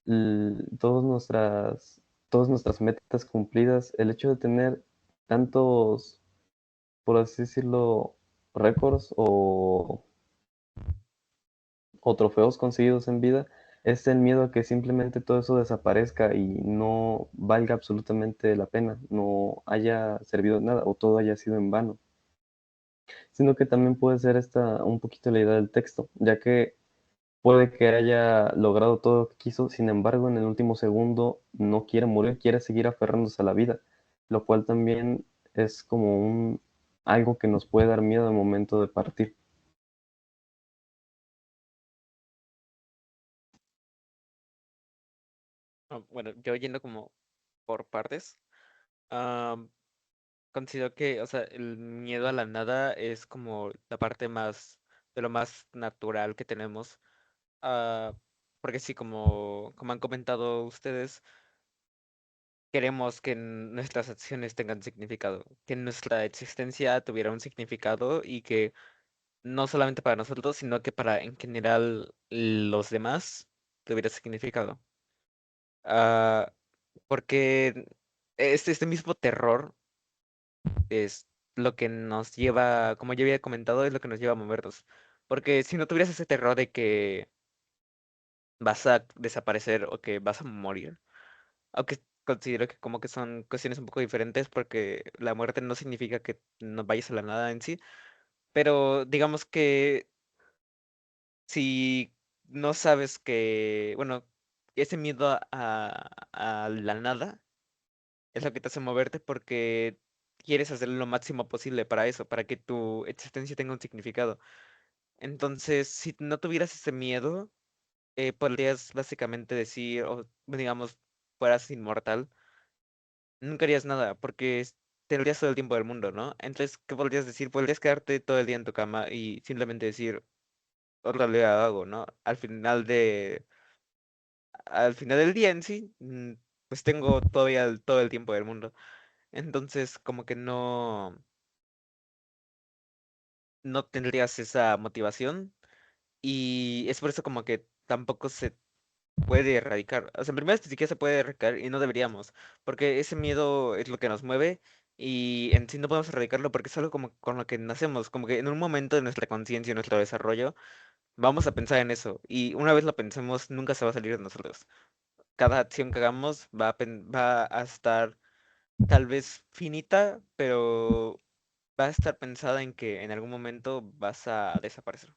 l- todas nuestras, todas nuestras metas cumplidas, el hecho de tener tantos, por así decirlo, récords o trofeos conseguidos en vida, es el miedo a que simplemente todo eso desaparezca y no valga absolutamente la pena, no haya servido de nada o todo haya sido en vano. Sino que también puede ser esta un poquito la idea del texto, ya que puede que haya logrado todo lo que quiso, sin embargo, en el último segundo no quiere morir, quiere seguir aferrándose a la vida, lo cual también es como algo que nos puede dar miedo al momento de partir. Bueno, yo yendo como por partes, am, considero que, o sea, el miedo a la nada es como la parte más, de lo más natural que tenemos. ah, Porque sí, como han comentado ustedes, queremos que nuestras acciones tengan significado, que nuestra existencia tuviera un significado y que no solamente para nosotros, sino que para en general los demás tuviera significado. Ah, Porque este mismo terror es lo que nos lleva, como ya había comentado, es lo que nos lleva a movernos. Porque si no tuvieras ese terror de que vas a desaparecer o que vas a morir, aunque considero que como que son cuestiones un poco diferentes porque la muerte no significa que no vayas a la nada en sí, pero digamos que si no sabes que, bueno, ese miedo a la nada es lo que te hace moverte porque quieres hacer lo máximo posible para eso, para que tu existencia tenga un significado. Entonces, si no tuvieras ese miedo, podrías básicamente decir, o digamos, fueras inmortal, nunca harías nada, porque tendrías todo el tiempo del mundo, ¿no? Entonces, ¿qué podrías decir? Podrías quedarte todo el día en tu cama y simplemente decir, otra le hago, ¿no? Al final del día en sí, pues tengo todavía todo el tiempo del mundo. Entonces, como que no tendrías esa motivación y es por eso como que tampoco se puede erradicar. O sea, en primera ni siquiera se puede erradicar y no deberíamos, porque ese miedo es lo que nos mueve y en sí no podemos erradicarlo porque es algo como con lo que nacemos, como que en un momento de nuestra conciencia y nuestro desarrollo vamos a pensar en eso y una vez lo pensemos nunca se va a salir de nosotros. Cada acción que hagamos va a estar tal vez finita, pero va a estar pensada en que en algún momento vas a desaparecer.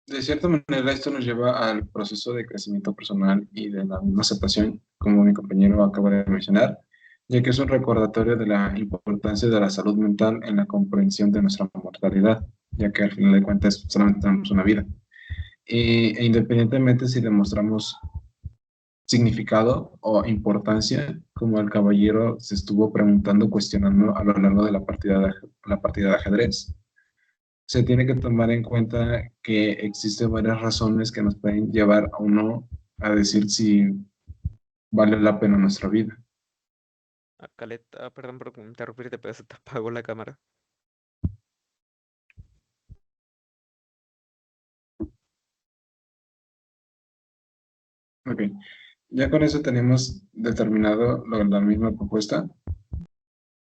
De cierta manera, esto nos lleva al proceso de crecimiento personal y de la misma aceptación, como mi compañero acaba de mencionar, ya que es un recordatorio de la importancia de la salud mental en la comprensión de nuestra mortalidad, ya que al final de cuentas solamente tenemos una vida. E independientemente si demostramos significado o importancia, como el caballero se estuvo preguntando, cuestionando a lo largo de la partida de ajedrez. Se tiene que tomar en cuenta que existen varias razones que nos pueden llevar a uno a decir si vale la pena nuestra vida. Caleta, perdón por interrumpirte, pero se te apagó la cámara. Ok, ya con eso tenemos determinado la misma propuesta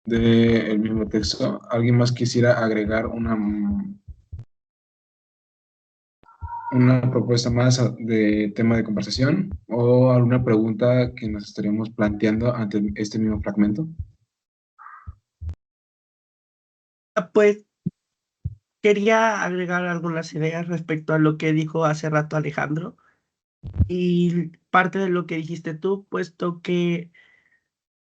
del mismo texto. ¿Alguien más quisiera agregar una propuesta más de tema de conversación o alguna pregunta que nos estaríamos planteando ante este mismo fragmento? Pues quería agregar algunas ideas respecto a lo que dijo hace rato Alejandro y parte de lo que dijiste tú, puesto que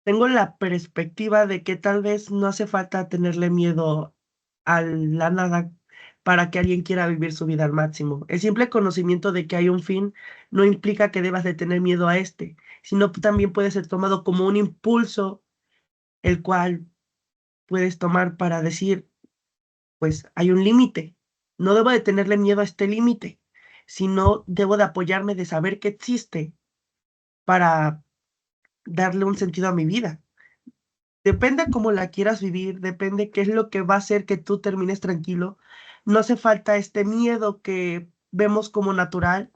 tengo la perspectiva de que tal vez no hace falta tenerle miedo a la nada para que alguien quiera vivir su vida al máximo. El simple conocimiento de que hay un fin no implica que debas de tener miedo a este, sino también puede ser tomado como un impulso, el cual puedes tomar para decir, pues hay un límite. No debo de tenerle miedo a este límite, sino debo de apoyarme de saber que existe para darle un sentido a mi vida. Depende cómo la quieras vivir, depende qué es lo que va a hacer que tú termines tranquilo. No hace falta este miedo que vemos como natural,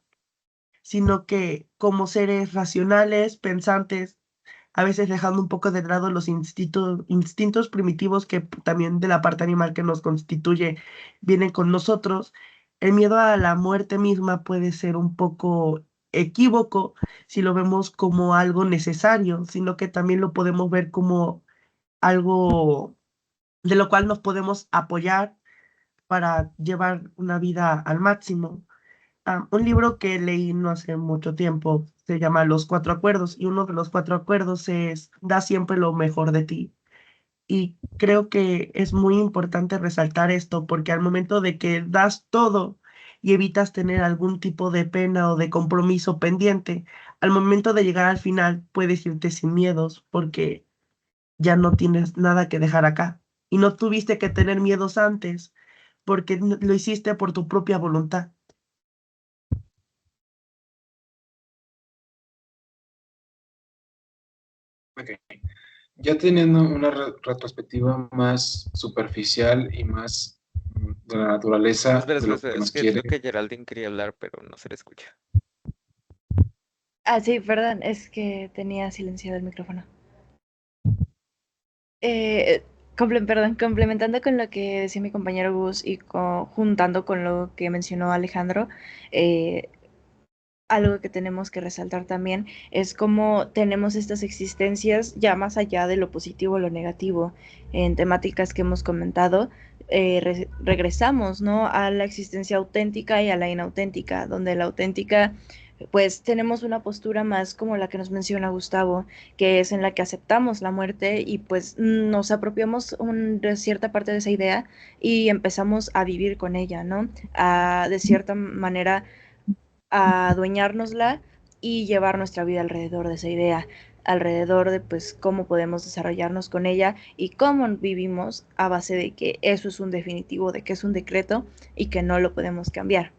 sino que como seres racionales, pensantes, a veces dejando un poco de lado los instintos primitivos que también de la parte animal que nos constituye vienen con nosotros, el miedo a la muerte misma puede ser un poco equívoco si lo vemos como algo necesario, sino que también lo podemos ver como algo de lo cual nos podemos apoyar para llevar una vida al máximo. Un libro que leí no hace mucho tiempo se llama Los Cuatro Acuerdos y uno de los cuatro acuerdos es da siempre lo mejor de ti. Y creo que es muy importante resaltar esto porque al momento de que das todo y evitas tener algún tipo de pena o de compromiso pendiente, al momento de llegar al final puedes irte sin miedos porque ya no tienes nada que dejar acá. Y no tuviste que tener miedos antes porque lo hiciste por tu propia voluntad. Ok. Ya teniendo una retrospectiva más superficial y más de la naturaleza Espera, de espera, lo espera, que es nos que quiere. creo que Geraldine quería hablar, pero no se le escucha. Ah, sí, perdón, es que tenía silenciado el micrófono. Perdón, complementando con lo que decía mi compañero Gus y juntando con lo que mencionó Alejandro, eh, algo que tenemos que resaltar también es cómo tenemos estas existencias ya más allá de lo positivo o lo negativo en temáticas que hemos comentado. Regresamos, ¿no?, a la existencia auténtica y a la inauténtica, donde la auténtica pues tenemos una postura más como la que nos menciona Gustavo, que es en la que aceptamos la muerte y pues nos apropiamos de cierta parte de esa idea y empezamos a vivir con ella, ¿no? De cierta manera a adueñárnosla y llevar nuestra vida alrededor de esa idea, alrededor de pues cómo podemos desarrollarnos con ella y cómo vivimos a base de que eso es un definitivo, de que es un decreto y que no lo podemos cambiar.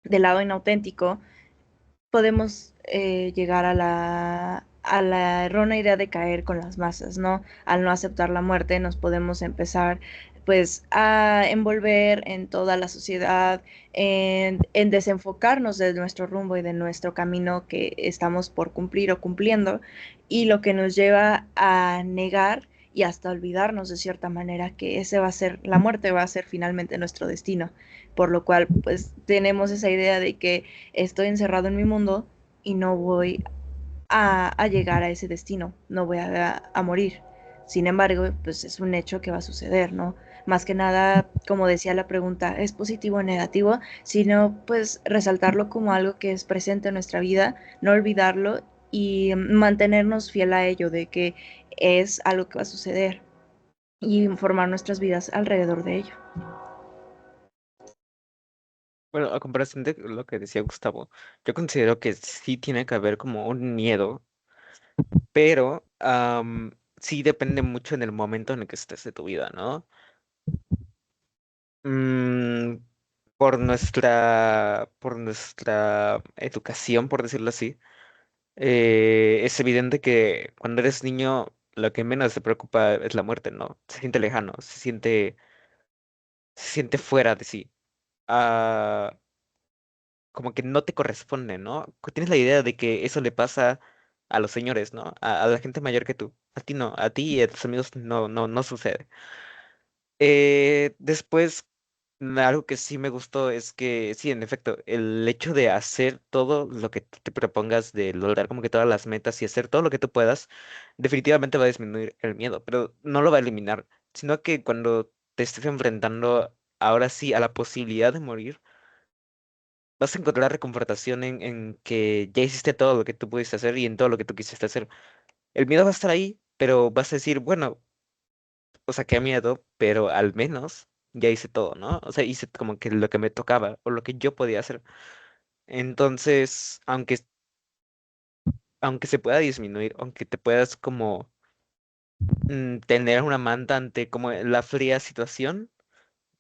Del lado inauténtico, podemos llegar a la errónea idea de caer con las masas, ¿no? Al no aceptar la muerte, nos podemos empezar pues a envolver en toda la sociedad, en desenfocarnos de nuestro rumbo y de nuestro camino que estamos por cumplir o cumpliendo, y lo que nos lleva a negar y hasta olvidarnos de cierta manera que ese va a ser, la muerte va a ser finalmente nuestro destino, por lo cual pues tenemos esa idea de que estoy encerrado en mi mundo y no voy a llegar a ese destino, no voy a morir. Sin embargo, pues es un hecho que va a suceder, ¿no? Más que nada, como decía la pregunta, ¿es positivo o negativo? Sino pues resaltarlo como algo que es presente en nuestra vida, no olvidarlo y mantenernos fiel a ello, de que es algo que va a suceder y formar nuestras vidas alrededor de ello. Bueno, a comparación de lo que decía Gustavo, yo considero que sí tiene que haber como un miedo, pero sí depende mucho en el momento en el que estés de tu vida, ¿no? Mm, por nuestra educación, por decirlo así, es evidente que cuando eres niño, lo que menos te preocupa es la muerte, ¿no? Se siente lejano, se siente fuera de sí. Ah, como que no te corresponde, ¿no? Tienes la idea de que eso le pasa a los señores, ¿no? A la gente mayor que tú. A ti no, a ti y a tus amigos no sucede. Después, algo que sí me gustó es que, sí, en efecto, el hecho de hacer todo lo que tú te propongas, de lograr como que todas las metas y hacer todo lo que tú puedas, definitivamente va a disminuir el miedo, pero no lo va a eliminar, sino que cuando te estés enfrentando ahora sí a la posibilidad de morir, vas a encontrar reconfortación en que ya hiciste todo lo que tú pudiste hacer y en todo lo que tú quisiste hacer. El miedo va a estar ahí, pero vas a decir, bueno, o sea, qué miedo, pero al menos ya hice todo, ¿no? O sea, hice como que lo que me tocaba o lo que yo podía hacer. Entonces, aunque se pueda disminuir, aunque te puedas como tener una manta ante como la fría situación,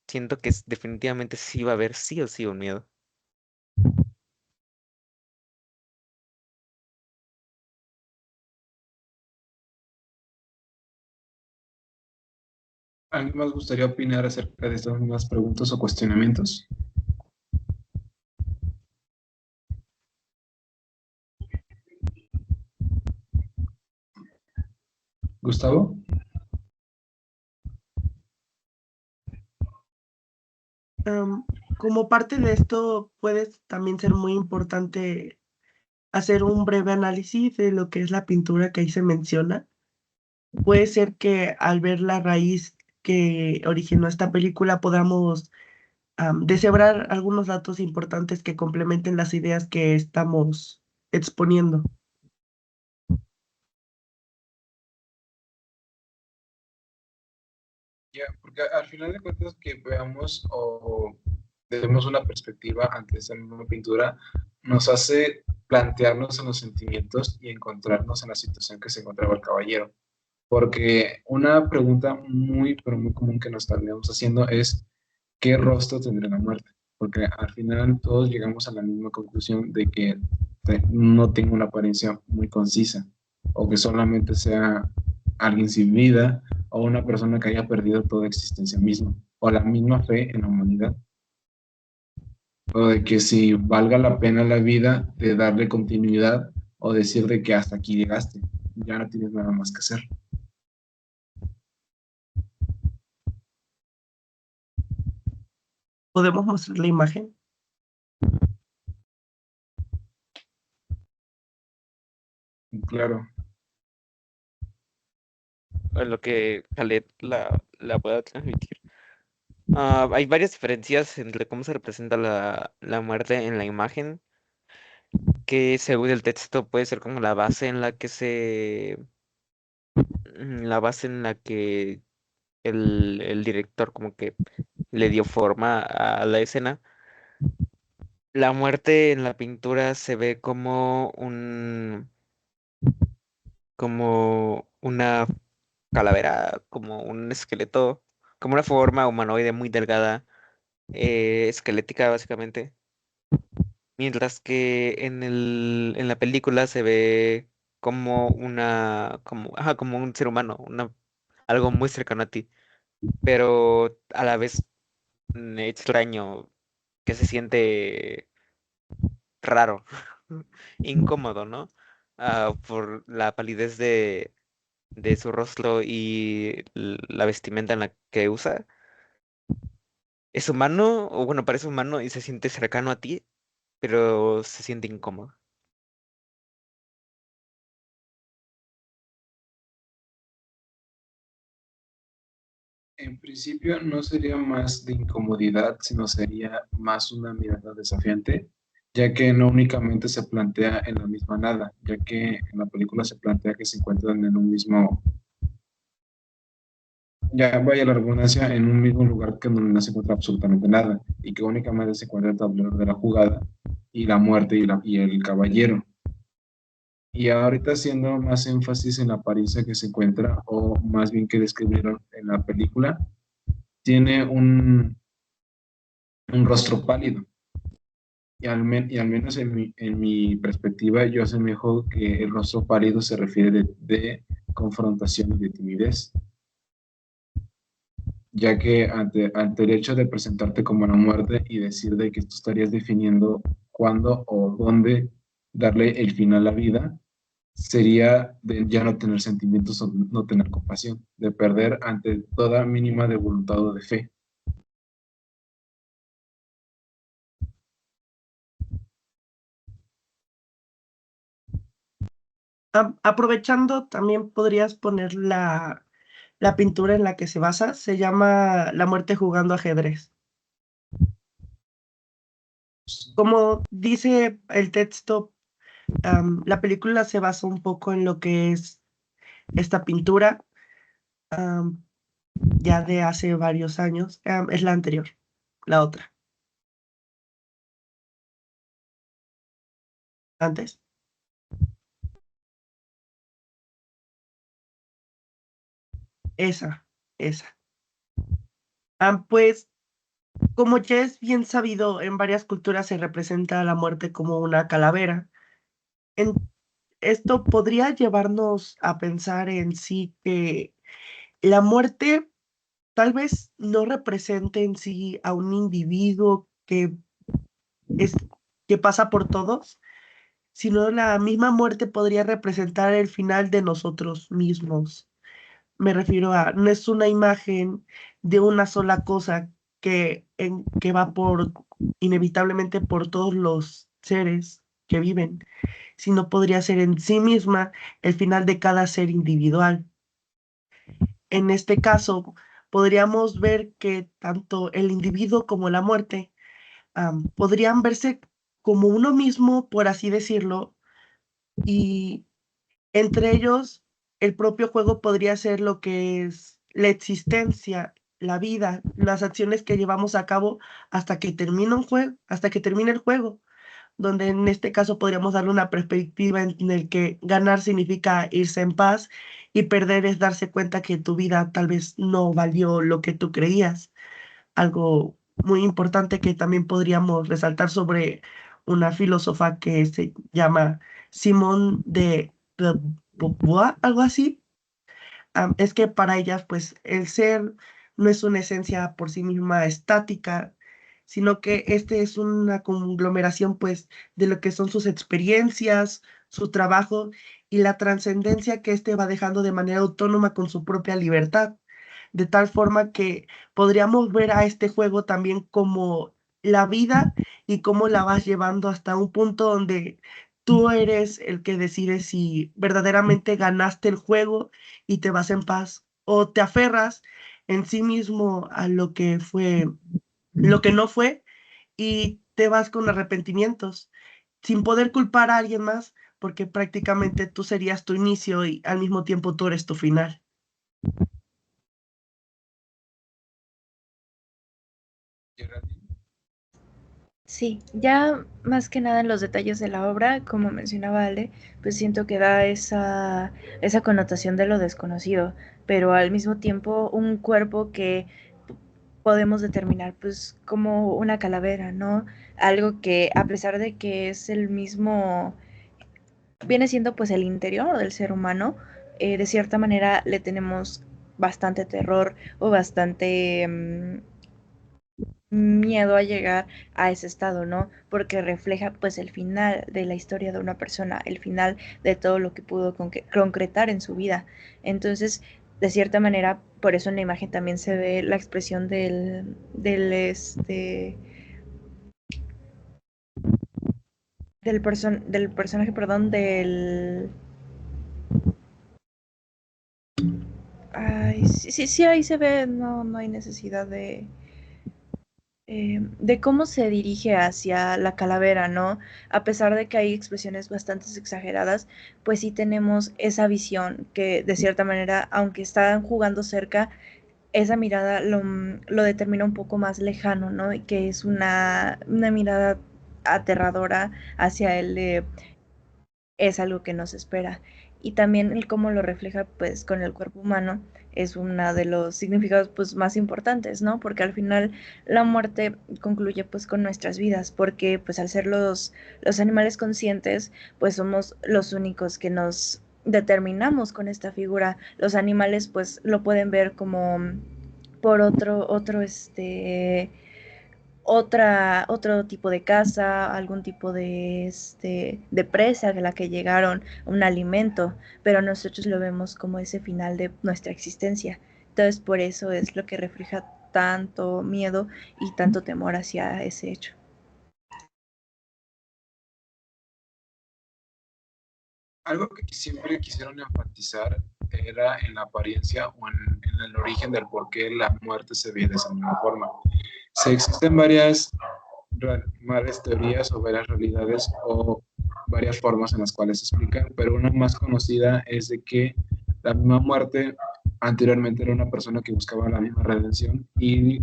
siento que definitivamente sí va a haber sí o sí un miedo. ¿Alguien más gustaría opinar acerca de estas mismas preguntas o cuestionamientos? Gustavo. Am, Como parte de esto, puede también ser muy importante hacer un breve análisis de lo que es la pintura que ahí se menciona. Puede ser que al ver la raíz que originó esta película podamos deshebrar algunos datos importantes que complementen las ideas que estamos exponiendo. Ya, porque al final de cuentas que veamos o demos una perspectiva ante esa misma pintura, nos hace plantearnos en los sentimientos y encontrarnos en la situación que se encontraba el caballero. Porque una pregunta muy, pero muy común que nos estaríamos haciendo es, ¿qué rostro tendrá la muerte? Porque al final todos llegamos a la misma conclusión de que no tenga una apariencia muy concisa o que solamente sea alguien sin vida o una persona que haya perdido toda existencia misma o la misma fe en la humanidad o de que si valga la pena la vida de darle continuidad o decir de que hasta aquí llegaste, ya no tienes nada más que hacer. ¿Podemos mostrar la imagen? Claro. En lo que Khaled la pueda transmitir. Hay varias diferencias entre cómo se representa la muerte en la imagen. que según el texto puede ser como la base en la que el director como que le dio forma a la escena. La muerte en la pintura se ve como una calavera, como un esqueleto, como una forma humanoide muy delgada, esquelética básicamente. Mientras que en la película se ve como un ser humano, algo muy cercano a ti, pero a la vez extraño, que se siente raro, incómodo, ¿no? Por la palidez de su rostro y la vestimenta en la que usa. Es humano, o bueno, parece humano y se siente cercano a ti, pero se siente incómodo. En principio no sería más de incomodidad, sino sería más una mirada desafiante, ya que no únicamente se plantea en la misma nada, ya que en la película se plantea que se encuentran en un mismo, ya vaya la redundancia, en un mismo lugar que donde no se encuentra absolutamente nada, y que únicamente se encuentra el tablero de la jugada, y la muerte y el caballero. Y ahorita haciendo más énfasis en la apariencia que se encuentra, o más bien que describieron en la película, tiene un rostro pálido. Y al menos en mi perspectiva, yo asemejo que el rostro pálido se refiere de confrontación y de timidez, ya que ante el hecho de presentarte como la muerte y decir de que tú estarías definiendo cuándo o dónde darle el final a la vida, sería de ya no tener sentimientos o no tener compasión, de perder ante toda mínima de voluntad o de fe. Aprovechando, también podrías poner la pintura en la que se basa. Se llama La muerte jugando ajedrez. Como dice el texto, la película se basa un poco en lo que es esta pintura, am, ya de hace varios años. Es la anterior, la otra, antes. Esa, esa. Pues, como ya es bien sabido, en varias culturas se representa a la muerte como una calavera. En- Esto podría llevarnos a pensar en sí que la muerte tal vez no represente en sí a un individuo es, que pasa por todos, sino la misma muerte podría representar el final de nosotros mismos. Me refiero a, no es una imagen de una sola cosa que va inevitablemente por todos los seres que viven, sino podría ser en sí misma el final de cada ser individual. En este caso, podríamos ver que tanto el individuo como la muerte podrían verse como uno mismo, por así decirlo, y entre ellos el propio juego podría ser lo que es la existencia, la vida, las acciones que llevamos a cabo hasta que termina un juego, hasta que termine el juego, donde en este caso podríamos darle una perspectiva en el que ganar significa irse en paz y perder es darse cuenta que tu vida tal vez no valió lo que tú creías. Algo muy importante que también podríamos resaltar sobre una filósofa que se llama Simone de Beauvoir, algo así. Es que para ellas, pues, el ser no es una esencia por sí misma estática, sino que este es una conglomeración, pues, de lo que son sus experiencias, su trabajo y la trascendencia que éste va dejando de manera autónoma con su propia libertad, de tal forma que podríamos ver a este juego también como la vida y cómo la vas llevando hasta un punto donde tú eres el que decide si verdaderamente ganaste el juego y te vas en paz o te aferras en sí mismo a lo que fue, lo que no fue y te vas con arrepentimientos. sin poder culpar a alguien más, porque prácticamente tú serías tu inicio y al mismo tiempo tú eres tu final. Geraldine. Sí, ya más que nada en los detalles de la obra, como mencionaba Ale, pues siento que da esa connotación de lo desconocido, pero al mismo tiempo un cuerpo que podemos determinar pues como una calavera, ¿no? Algo que a pesar de que es el mismo, viene siendo pues el interior del ser humano, de cierta manera le tenemos bastante terror o bastante miedo a llegar a ese estado, ¿no? Porque refleja pues el final de la historia de una persona, el final de todo lo que pudo concretar en su vida. Entonces, de cierta manera, por eso en la imagen también se ve la expresión del personaje, perdón, ay, sí, sí, sí, ahí se ve, no, no hay necesidad de cómo se dirige hacia la calavera, ¿no? A pesar de que hay expresiones bastante exageradas, pues sí tenemos esa visión que de cierta manera, aunque están jugando cerca, esa mirada lo determina un poco más lejano, ¿no? Y que es una mirada aterradora hacia él de es algo que nos espera. Y también el cómo lo refleja pues con el cuerpo humano es uno de los significados pues más importantes, ¿no? Porque al final la muerte concluye pues con nuestras vidas, porque pues al ser los animales conscientes pues somos los únicos que nos determinamos con esta figura. Los animales pues lo pueden ver como por otro tipo de casa, algún tipo de presa de la que llegaron, un alimento, pero nosotros lo vemos como ese final de nuestra existencia. Entonces, por eso es lo que refleja tanto miedo y tanto temor hacia ese hecho. Algo que siempre quisieron enfatizar era en la apariencia o en el origen del por qué la muerte se ve de esa misma forma. Se existen varias teorías o varias realidades o varias formas en las cuales se explican, pero una más conocida es de que la misma muerte anteriormente era una persona que buscaba la misma redención y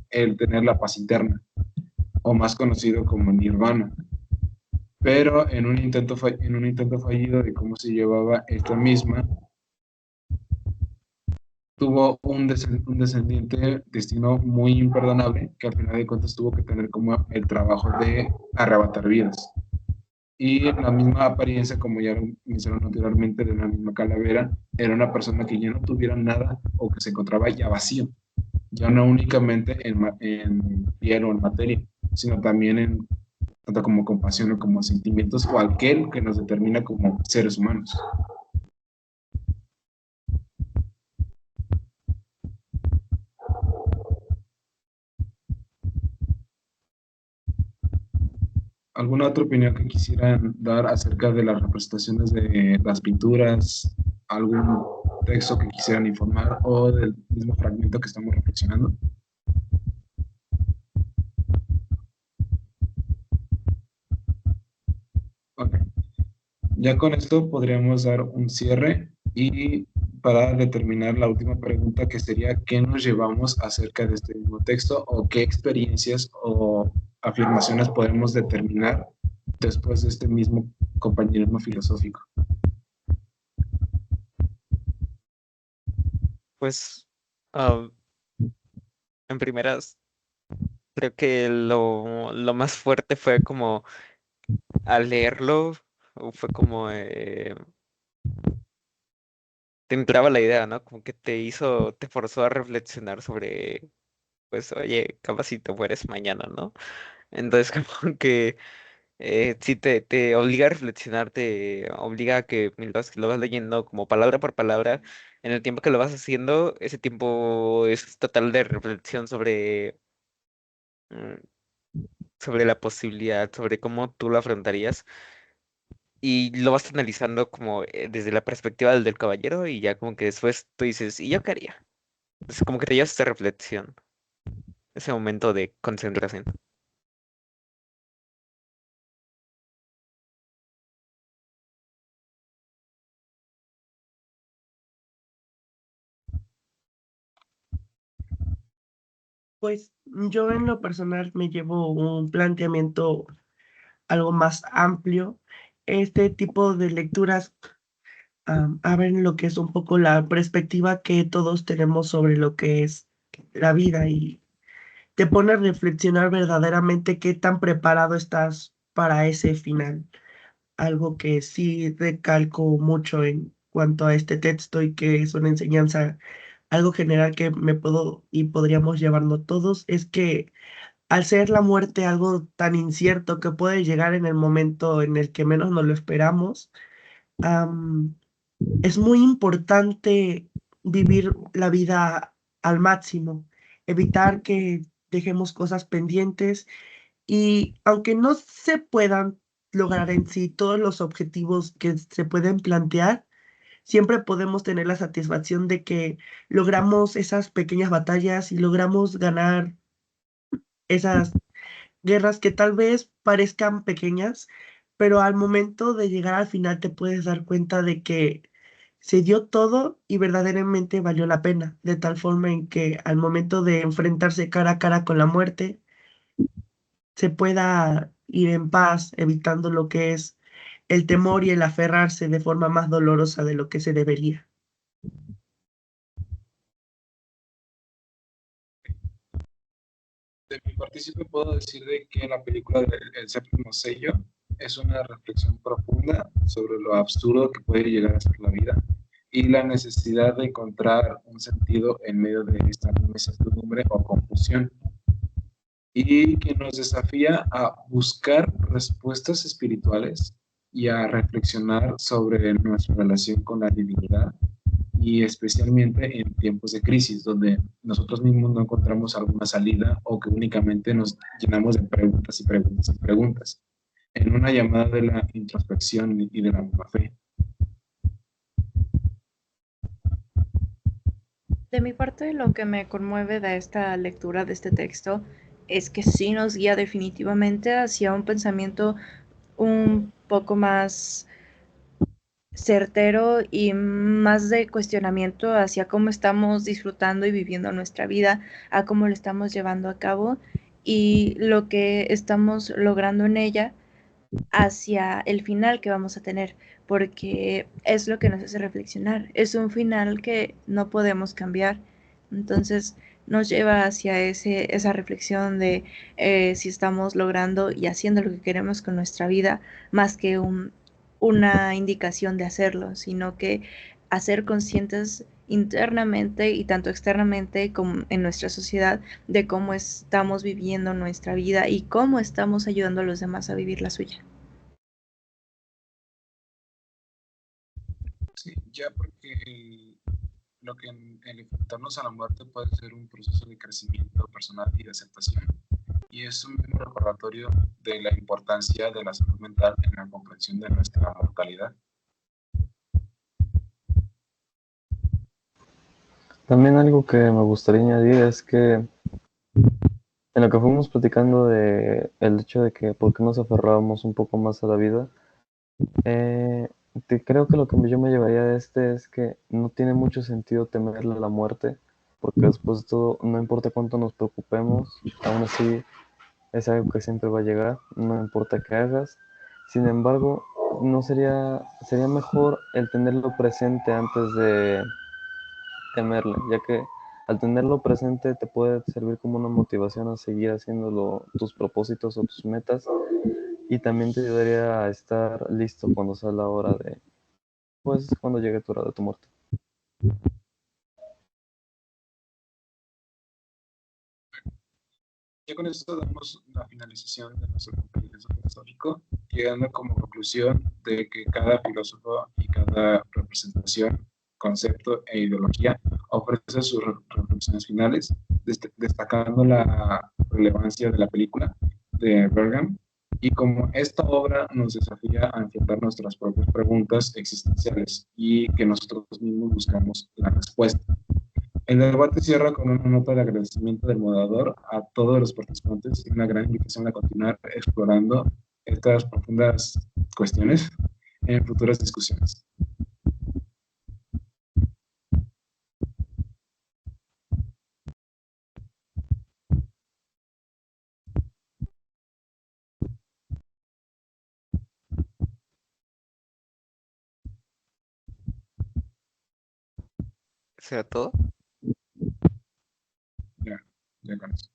el tener la paz interna, o más conocido como nirvana. Pero en un intento fallido de cómo se llevaba esta misma, tuvo un descendiente destino muy imperdonable que al final de cuentas tuvo que tener como el trabajo de arrebatar vidas. Y la misma apariencia, como ya lo mencionaron anteriormente, de una misma calavera, era una persona que ya no tuviera nada o que se encontraba ya vacío, ya no únicamente en piel o en materia, sino también en tanto como compasión o como sentimientos o aquel que nos determina como seres humanos. ¿Alguna otra opinión que quisieran dar acerca de las representaciones de las pinturas? ¿Algún texto que quisieran informar o del mismo fragmento que estamos reflexionando? Ok. Ya con esto podríamos dar un cierre y para determinar la última pregunta que sería ¿qué nos llevamos acerca de este mismo texto o qué experiencias o afirmaciones podemos determinar después de este mismo compañerismo filosófico? Pues, ah, en primeras, creo que lo más fuerte fue como al leerlo, fue como te entraba la idea, ¿no? Como que te forzó a reflexionar sobre, pues, oye, capaz si te mueres mañana, ¿no? Entonces, como que sí te obliga a reflexionar, te obliga a que mientras lo vas leyendo como palabra por palabra, en el tiempo que lo vas haciendo, ese tiempo es total de reflexión mm, sobre la posibilidad, sobre cómo tú lo afrontarías. Y lo vas analizando como desde la perspectiva del caballero y ya como que después tú dices, ¿y yo qué haría? Es como que te llevas esta reflexión, ese momento de concentración. Pues yo en lo personal me llevo un planteamiento algo más amplio. Este tipo de lecturas abren lo que es un poco la perspectiva que todos tenemos sobre lo que es la vida y te pone a reflexionar verdaderamente qué tan preparado estás para ese final. Algo que sí recalco mucho en cuanto a este texto y que es una enseñanza, algo general que me puedo y podríamos llevarnos todos, es que al ser la muerte algo tan incierto que puede llegar en el momento en el que menos nos lo esperamos, am, es muy importante vivir la vida al máximo, evitar que dejemos cosas pendientes y aunque no se puedan lograr en sí todos los objetivos que se pueden plantear, siempre podemos tener la satisfacción de que logramos esas pequeñas batallas y logramos ganar esas guerras que tal vez parezcan pequeñas, pero al momento de llegar al final te puedes dar cuenta de que se dio todo y verdaderamente valió la pena, de tal forma en que al momento de enfrentarse cara a cara con la muerte, se pueda ir en paz, evitando lo que es el temor y el aferrarse de forma más dolorosa de lo que se debería. De mi partícipe puedo decir de que la película del El Séptimo Sello es una reflexión profunda sobre lo absurdo que puede llegar a ser la vida y la necesidad de encontrar un sentido en medio de esta incertidumbre o confusión, y que nos desafía a buscar respuestas espirituales y a reflexionar sobre nuestra relación con la divinidad, y especialmente en tiempos de crisis donde nosotros mismos no encontramos alguna salida o que únicamente nos llenamos de preguntas y preguntas y preguntas, en una llamada de la introspección y de la misma fe. De mi parte, lo que me conmueve de esta lectura de este texto es que sí nos guía definitivamente hacia un pensamiento un poco más certero y más de cuestionamiento hacia cómo estamos disfrutando y viviendo nuestra vida, a cómo lo estamos llevando a cabo y lo que estamos logrando en ella hacia el final que vamos a tener, porque es lo que nos hace reflexionar. Es un final que no podemos cambiar, entonces nos lleva hacia esa reflexión de si estamos logrando y haciendo lo que queremos con nuestra vida, más que una indicación de hacerlo, sino que hacer conscientes internamente y tanto externamente como en nuestra sociedad de cómo estamos viviendo nuestra vida y cómo estamos ayudando a los demás a vivir la suya. Sí, ya porque lo que el enfrentarnos a la muerte puede ser un proceso de crecimiento personal y de aceptación, y es un mismo recordatorio de la importancia de la salud mental en la comprensión de nuestra mortalidad. También algo que me gustaría añadir es que en lo que fuimos platicando de el hecho de que por qué nos aferrábamos un poco más a la vida, eh, creo que lo que yo me llevaría de este es que no tiene mucho sentido temerle a la muerte, porque después de todo, no importa cuánto nos preocupemos, aún así es algo que siempre va a llegar, no importa qué hagas. Sin embargo, no sería mejor el tenerlo presente antes de temerle, ya que al tenerlo presente te puede servir como una motivación a seguir haciendo tus propósitos o tus metas, y también te ayudaría a estar listo cuando sea la hora de, pues cuando llegue tu hora de tu muerte. Ya con esto damos la finalización de nuestro compromiso filosófico, llegando como conclusión de que cada filósofo y cada representación, concepto e ideología ofrece sus reflexiones finales, destacando la relevancia de la película de Bergman, y como esta obra nos desafía a enfrentar nuestras propias preguntas existenciales y que nosotros mismos buscamos la respuesta. El debate cierra con una nota de agradecimiento del moderador a todos los participantes y una gran invitación a continuar explorando estas profundas cuestiones en futuras discusiones. ¿Será todo? Ya con eso.